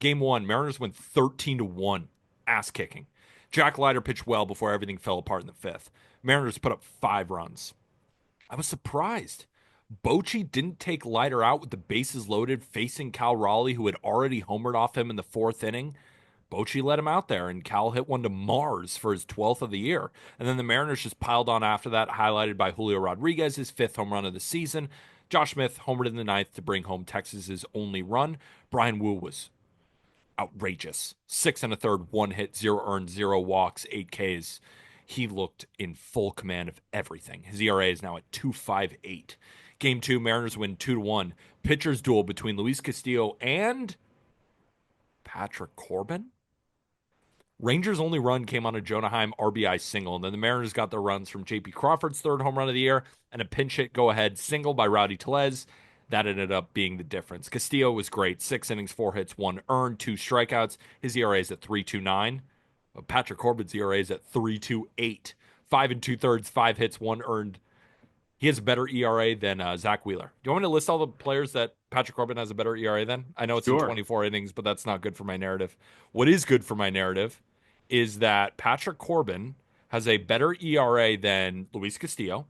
Game one, Mariners win 13-1. Ass kicking. Jack Leiter pitched well before everything fell apart in the fifth. Mariners put up 5 runs. I was surprised. Bochy didn't take Leiter out with the bases loaded, facing Cal Raleigh, who had already homered off him in the fourth inning. Bochy let him out there, and Cal hit one to Mars for his 12th of the year. And then the Mariners just piled on after that, highlighted by Julio Rodriguez, his fifth home run of the season. Josh Smith homered in the ninth to bring home Texas's only run. Brian Wu was outrageous. Six and a third, one hit, zero earned, zero walks, 8 Ks. He looked in full command of everything. His ERA is now at 2.58. Game two, Mariners win 2-1. Pitchers duel between Luis Castillo and Patrick Corbin. Rangers' only run came on a Jonah Heim RBI single, and then the Mariners got their runs from J.P. Crawford's third home run of the year and a pinch hit go ahead single by Rowdy Tellez. That ended up being the difference. Castillo was great. 6 innings, 4 hits, one earned, two strikeouts. His ERA is at 3.29. Patrick Corbin's ERA is at 3.28. 5 and 2/3, 5 hits, one earned. He has a better ERA than Zach Wheeler. Do you want me to list all the players that Patrick Corbin has a better ERA than? I know it's in Sure. 24 innings, but that's not good for my narrative. What is good for my narrative is that Patrick Corbin has a better ERA than Luis Castillo,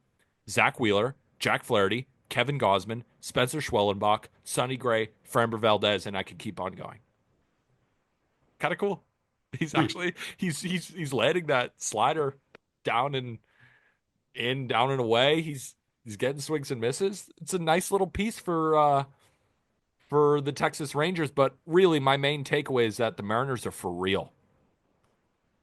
Zach Wheeler, Jack Flaherty, Kevin Gausman, Spencer Schwellenbach, Sonny Gray, Framber Valdez, and I could keep on going. Kind of cool. He's actually he's landing that slider down and in, down and away. He's getting swings and misses. It's a nice little piece for the Texas Rangers, but really my main takeaway is that the Mariners are for real.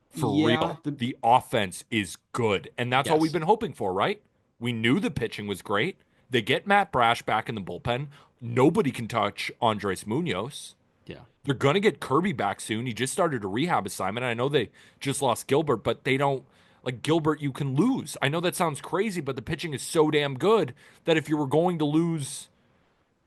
For Yeah. real. The offense is good, and that's all we've Yes. been hoping for, right? We knew the pitching was great. They get Matt Brash back in the bullpen. Nobody can touch Andres Munoz. Yeah. They're going to get Kirby back soon. He just started a rehab assignment. I know they just lost Gilbert, but they don't like Gilbert. You can lose. I know that sounds crazy, but the pitching is so damn good that if you were going to lose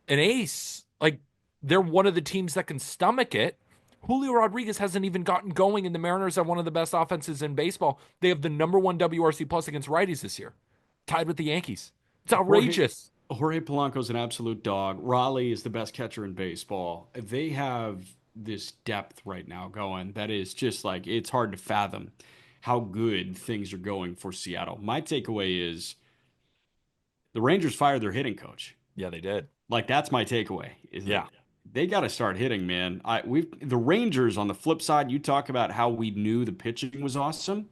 an ace, like they're one of the teams that can stomach it. Julio Rodriguez hasn't even gotten going, and the Mariners have one of the best offenses in baseball. They have the number one WRC plus against righties this year. tied with the Yankees. It's Jorge outrageous. Jorge Polanco's an absolute dog. Raleigh is the best catcher in baseball. They have this depth right now going that is just like it's hard to fathom how good things are going for Seattle. My takeaway is the Rangers fired their hitting coach. Yeah, they did. Like that's my takeaway. Is Yeah. like they got to start hitting, man. We've the Rangers on the flip side. You talk about how we knew the pitching was awesome.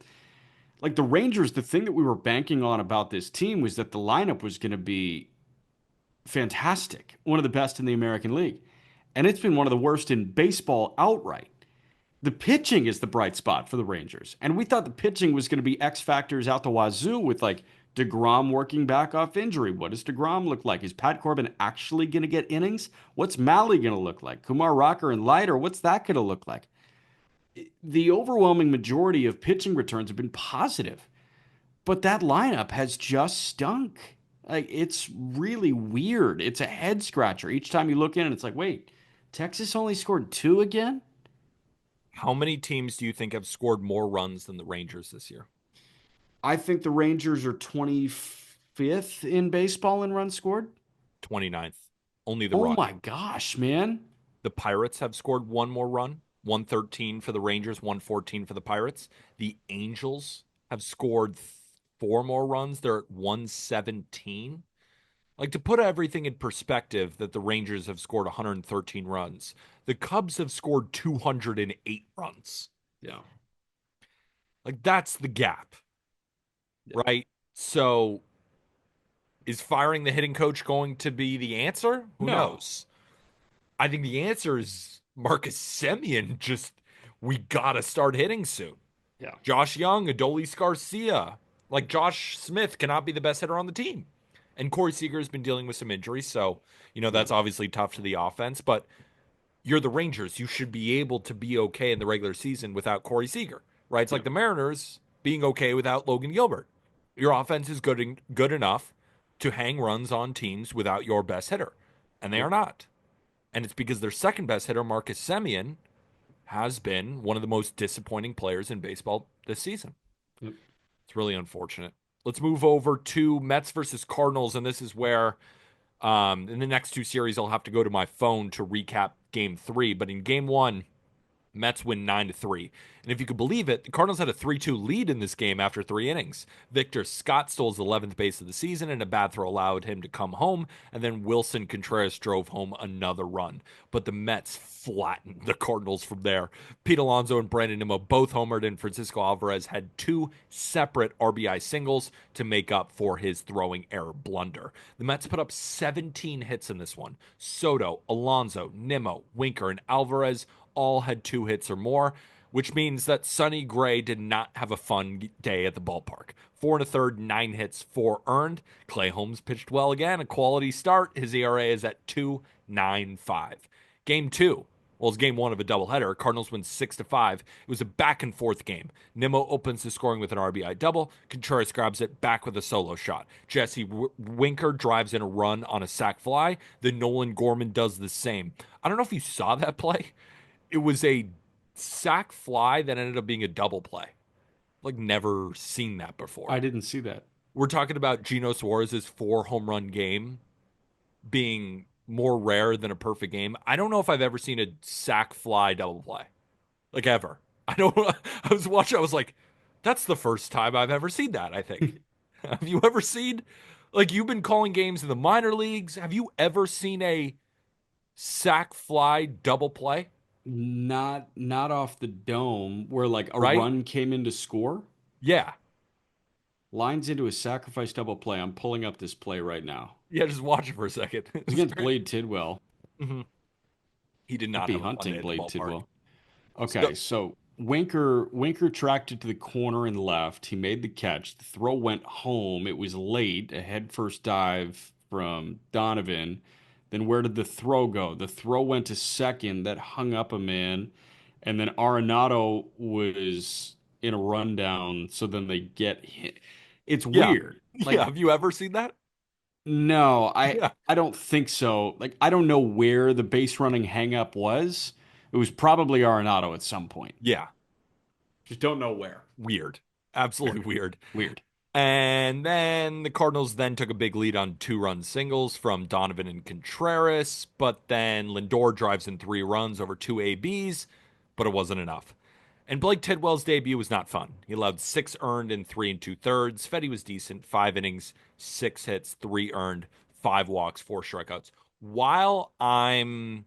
Like the Rangers, the thing that we were banking on about this team was that the lineup was going to be fantastic, one of the best in the American League. And it's been one of the worst in baseball outright. The pitching is the bright spot for the Rangers. And we thought the pitching was going to be X factors out the wazoo with like DeGrom working back off injury. What does DeGrom look like? Is Pat Corbin actually going to get innings? What's Malley going to look like? Kumar Rocker and Leiter, what's that going to look like? The overwhelming majority of pitching returns have been positive. But that lineup has just stunk. Like it's really weird. It's a head scratcher. Each time you look in, it's like, wait, Texas only scored two again? How many teams do you think have scored more runs than the Rangers this year? I think the Rangers are 25th in baseball in runs scored. 29th. Only the Oh Rockies. my gosh, man. The Pirates have scored one more run, 113 for the Rangers, 114 for the Pirates. The Angels have scored four more runs. They're at 117. Like to put everything in perspective, that the Rangers have scored 113 runs. The Cubs have scored 208 runs. Yeah. Like that's the gap, Yeah. right? So is firing the hitting coach going to be the answer? Who No. knows? I think the answer is Marcus Semien. Just we gotta start hitting soon. Yeah. Josh Young, Adolis Garcia, like Josh Smith cannot be the best hitter on the team. And Corey Seager has been dealing with some injuries, so Yeah. that's obviously tough to the offense. But you're the Rangers; you should be able to be okay in the regular season without Corey Seager, right? It's Yeah. like the Mariners being okay without Logan Gilbert. Your offense is good enough to hang runs on teams without your best hitter, and they Yep. are not. And it's because their second best hitter, Marcus Semien, has been one of the most disappointing players in baseball this season. Yep. It's really unfortunate. Let's move over to Mets versus Cardinals, and this is where in the next two series I'll have to go to my phone to recap Game 3. But in Game 1, Mets win 9-3. And if you could believe it, the Cardinals had a 3-2 lead in this game after 3 innings. Victor Scott stole his 11th base of the season, and a bad throw allowed him to come home. And then Wilson Contreras drove home another run. But the Mets flattened the Cardinals from there. Pete Alonso and Brandon Nimmo both homered, and Francisco Alvarez had two separate RBI singles to make up for his throwing error blunder. The Mets put up 17 hits in this one. Soto, Alonso, Nimmo, Winker, and Alvarez all had two hits or more, which means that Sonny Gray did not have a fun day at the ballpark. 4 1/3, 9 hits, 4 earned. Clay Holmes pitched well again, a quality start. His ERA is at 2.95. Game 2. Well, it's game 1 of a doubleheader. Cardinals win 6-5. It was a back and forth game. Nimmo opens the scoring with an RBI double. Contreras grabs it back with a solo shot. Jesse Winker drives in a run on a sac fly. Then Nolan Gorman does the same. I don't know if you saw that play. It was a sac fly that ended up being a double play. Like never seen that before. I didn't see that. We're talking about Geno Suarez's 4 home run game being more rare than a perfect game. I don't know if I've ever seen a sac fly double play. Like ever. I don't I was watching, I was like, that's the first time I've ever seen that, I think. Have you ever seen, like, you've been calling games in the minor leagues? Have you ever seen a sac fly double play? Not off the dome where like a Right? run came in to score. Yeah. Lines into a sacrifice double play. I'm pulling up this play right now. Yeah, just watch it for a second. It's against Blade Tidwell. Mhm. He did Might not be have a fun day hunting at the Blade ballpark. Tidwell. So, Okay, so Winker tracked it to the corner and left. He made the catch. The throw went home. It was late. A head first dive from Donovan. Then where did the throw go? The throw went to second. That hung up a man. And then Arenado was in a rundown. So then they get hit. It's yeah. weird. Yeah. Like, Have you ever seen that? no, Yeah. I don't think so. Like, I don't know where the base running hang up was. It was probably Arenado at some point. Yeah. Just don't know where. Weird. Absolutely Very weird. weird. And then the Cardinals then took a big lead on 2-run singles from Donovan and Contreras, but then Lindor drives in 3 runs over 2 ABs, but it wasn't enough. And Blake Tidwell's debut was not fun. He allowed 6 earned in 3 2/3. Fetty was decent, 5 innings, 6 hits, 3 earned, 5 walks, 4 strikeouts. While I'm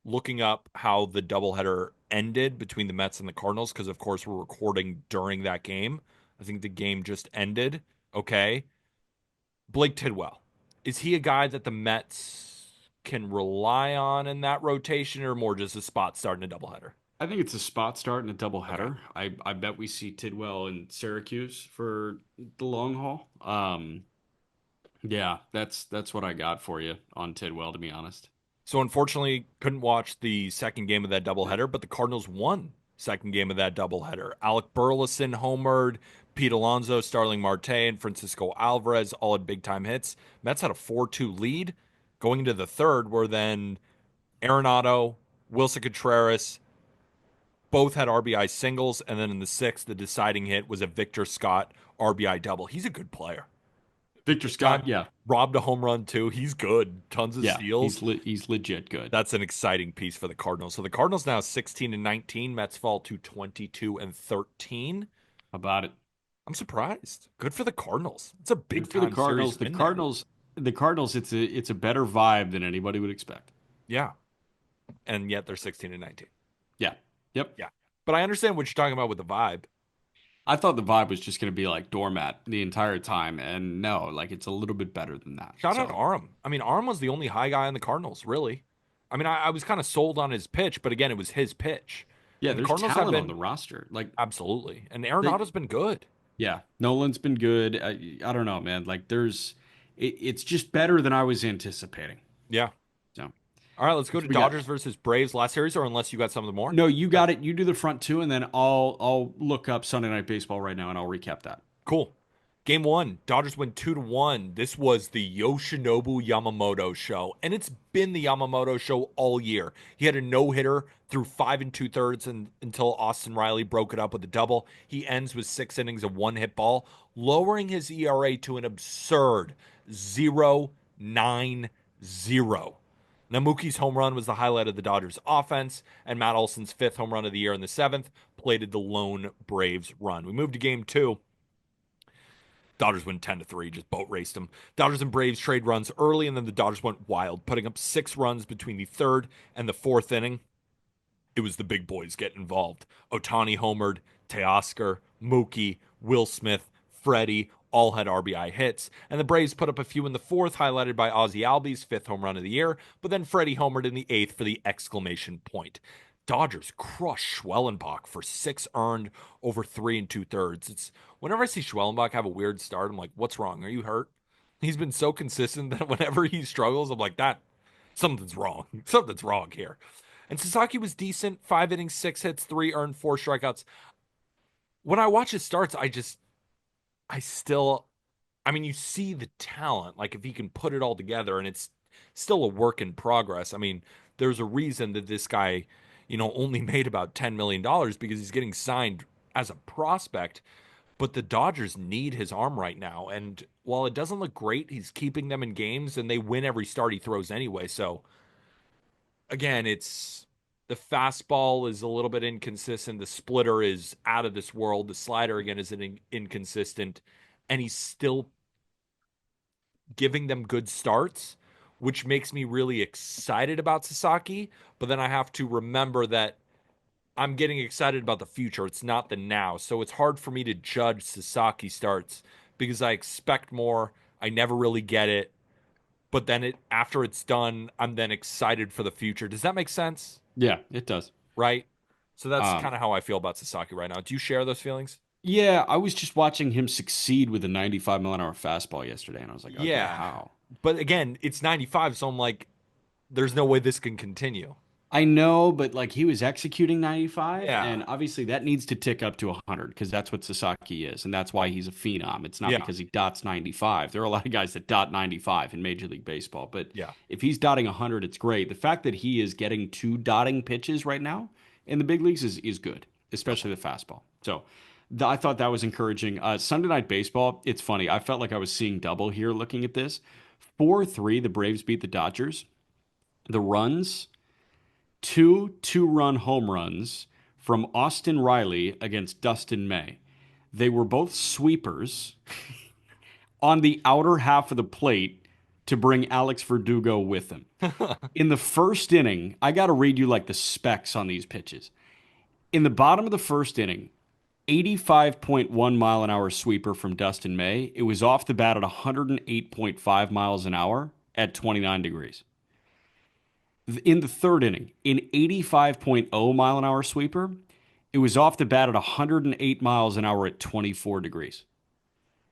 looking up how the doubleheader ended between the Mets and the Cardinals, because of course we're recording during that game. I think the game just ended. Okay. Blake Tidwell. Is he a guy that the Mets can rely on in that rotation or more just a spot starting a doubleheader? I think it's a spot start and a Okay. doubleheader. I bet we see Tidwell in Syracuse for the long haul. Yeah, that's what I got for you on Tidwell, to be honest. So unfortunately, couldn't watch the second game of that doubleheader, but the Cardinals won second game of that doubleheader. Alec Burleson homered, Pete Alonso, Starling Marte, and Francisco Alvarez all had big time hits. Mets had a 4-2 lead going into the third, where then Arenado, Wilson Contreras both had RBI singles, and then in the sixth, the deciding hit was a Victor Scott RBI double. He's a good player. Victor This guy Scott, yeah, robbed a home run too. He's good. Tons of yeah, steals. he's legit good. That's an exciting piece for the Cardinals. So the Cardinals now 16-19. Mets fall to 22-13. How about it? I'm surprised. Good for the Cardinals. It's a big Good for the time series Cardinals. win there. The Cardinals. It's a better vibe than anybody would expect. Yeah. And yet they're 16-19. Yeah, yep. Yeah. But I understand what you're talking about with the vibe. I thought the vibe was just going to be like doormat the entire time, and no, like it's a little bit better than that. Shout out So Aram. I mean, Aram was the only high guy on the Cardinals, really. I mean, I was kind of sold on his pitch, but again, it was his pitch. yeah, And the there's Cardinals have talent on the been roster. Like absolutely. And they, Arenado's been good. yeah, Nolan's been good. I don't know, man. Like it's just better than I was anticipating. Yeah. So All right, let's go what to we got? Dodgers versus Braves last series, or unless you got something more. No, you That got it. You do the front two, and then I'll look up Sunday Night Baseball right now, and I'll recap that. cool. Game one, Dodgers win 2-1. This was the Yoshinobu Yamamoto show, and it's been the Yamamoto show all year. He had a no hitter through 5 2/3 until Austin Riley broke it up with a double. He ends with 6 innings of one hit ball, lowering his ERA to an absurd 0.90. Now, Mookie's home run was the highlight of the Dodgers offense, and Matt Olson's fifth home run of the year in the seventh plated the lone Braves run. We moved to game two. Dodgers win 10-3, just boat raced them. Dodgers and Braves trade runs early, and then the Dodgers went wild, putting up 6 runs between the third and the fourth inning. It was the big boys getting involved. Otani homered, Teoscar, Mookie, Will Smith, Freddie all had RBI hits, and the Braves put up a few in the fourth, highlighted by Ozzie Albies' fifth home run of the year, but then Freddie homered in the eighth for the exclamation point. Dodgers crush Schwellenbach for 6 earned over 3 2/3. It's whenever I see Schwellenbach have a weird start, I'm like, what's wrong? Are you hurt? He's been so consistent that whenever he struggles, I'm like, that something's wrong. Something's wrong here. And Sasaki was decent, 5 innings, 6 hits, 3 earned, 4 strikeouts. When I watch his starts, I still, I mean, you see the talent, like if he can put it all together, and it's still a work in progress. I mean, there's a reason that this guy, only made about $10 million because he's getting signed as a prospect. But the Dodgers need his arm right now. And while it doesn't look great, he's keeping them in games and they win every start he throws anyway. So again, it's the fastball is a little bit inconsistent. The splitter is out of this world. The slider again is inconsistent, and he's still giving them good starts, which makes me really excited about Sasaki. But then I have to remember that I'm getting excited about the future. It's not the now. So it's hard for me to judge Sasaki starts because I expect more. I never really get it. But then after it's done, I'm then excited for the future. Does that make sense? Yeah, it does. Right? So that's Um, kind of how I feel about Sasaki right now. Do you share those feelings? yeah, I was just watching him succeed with a 95 mile an hour fastball yesterday, and I was like, okay, Yeah. how? But again, it's 95, so I'm like, there's no way this can continue. I know, but like he was executing 95, Yeah. and obviously that needs to tick up to 100 because that's what Sasaki is, and that's why he's a phenom. It's not Yeah. because he dots 95. There are a lot of guys that dot 95 in Major League Baseball, but Yeah. if he's dotting 100, it's great. The fact that he is getting two dotting pitches right now in the big leagues is good, Yep. especially the fastball. So, I thought that was encouraging. Sunday Night Baseball, it's funny. I felt like I was seeing double here looking at this. 4-3, the Braves beat the Dodgers. The runs, two-run home runs from Austin Riley against Dustin May. They were both sweepers on the outer half of the plate to bring Alex Verdugo with him. In the first inning, I got to read you like the specs on these pitches. In the bottom of the first inning, 85.1 mile an hour sweeper from Dustin May. It was off the bat at 108.5 miles an hour at 29 degrees. In the third inning, an 85.0 mile an hour sweeper, it was off the bat at 108 miles an hour at 24 degrees.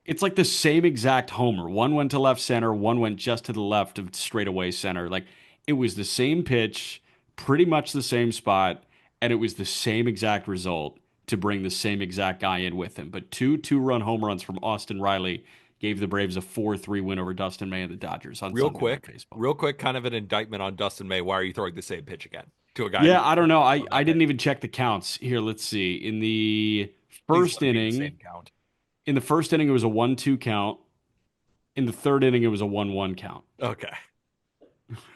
It's like the same exact homer. One went to left center, one went just to the left of straightaway center. Like it was the same pitch, pretty much the same spot, and it was the same exact result to bring the same exact guy in with him. But two-run home runs from Austin Riley gave the Braves a 4-3 win over Dustin May and the Dodgers on Sunday Night Baseball. Real quick, kind of an indictment on Dustin May. Why are you throwing the same pitch again to a guy who Yeah, I don't know. I, on I that didn't pitch? even check the counts. Here, let's see. Please let it be the same count. In the first inning, it was a 1-2 count. In the third inning, it was a 1-1 count. Okay.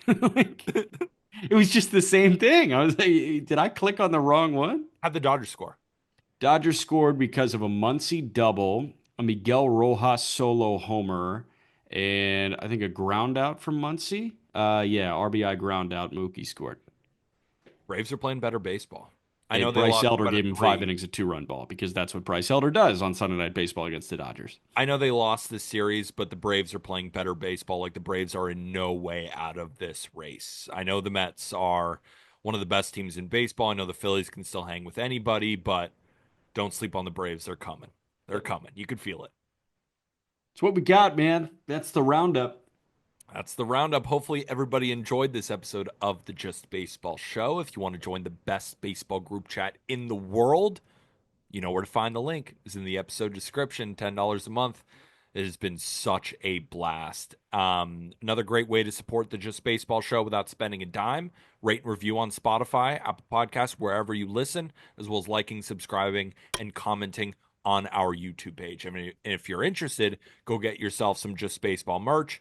Like, it was just the same thing. I was like, did I click on the wrong one? How'd the Dodgers score? Dodgers scored because of a Muncy double, a Miguel Rojas solo homer, and I think a ground out from Muncy. Yeah, RBI ground out. Mookie scored. Braves are playing better baseball. I Hey, know they Bryce lost, Elder but a gave him 3. 5 innings of two-run ball because that's what Bryce Elder does on Sunday Night Baseball against the Dodgers. I know they lost this series, but the Braves are playing better baseball. Like the Braves are in no way out of this race. I know the Mets are one of the best teams in baseball. I know the Phillies can still hang with anybody, but don't sleep on the Braves. They're coming. They're coming. You could feel it. It's what we got, man. That's the roundup. That's the roundup. Hopefully, everybody enjoyed this episode of the Just Baseball Show. If you want to join the best baseball group chat in the world, you know where to find the link. It's in the episode description. $10 a month. It has been such a blast. Another great way to support the Just Baseball Show without spending a dime. Rate and review on Spotify, Apple Podcasts, wherever you listen, as well as liking, subscribing, and commenting on our YouTube page. I mean, if you're interested, go get yourself some Just Baseball merch.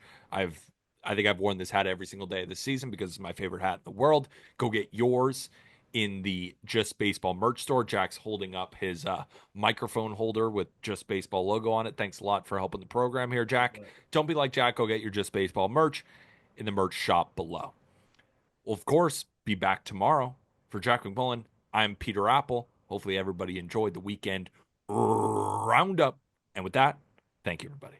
I think I've worn this hat every single day of the season because it's my favorite hat in the world. Go get yours in the Just Baseball merch store. Jack's holding up his microphone holder with Just Baseball logo on it. Thanks a lot for helping the program here, Jack. Don't be like Jack. Go get your Just Baseball merch in the merch shop below. Well, of course, be back tomorrow. For Jack McMullen, I'm Peter Apple. Hopefully everybody enjoyed the weekend roundup. And with that, thank you, everybody.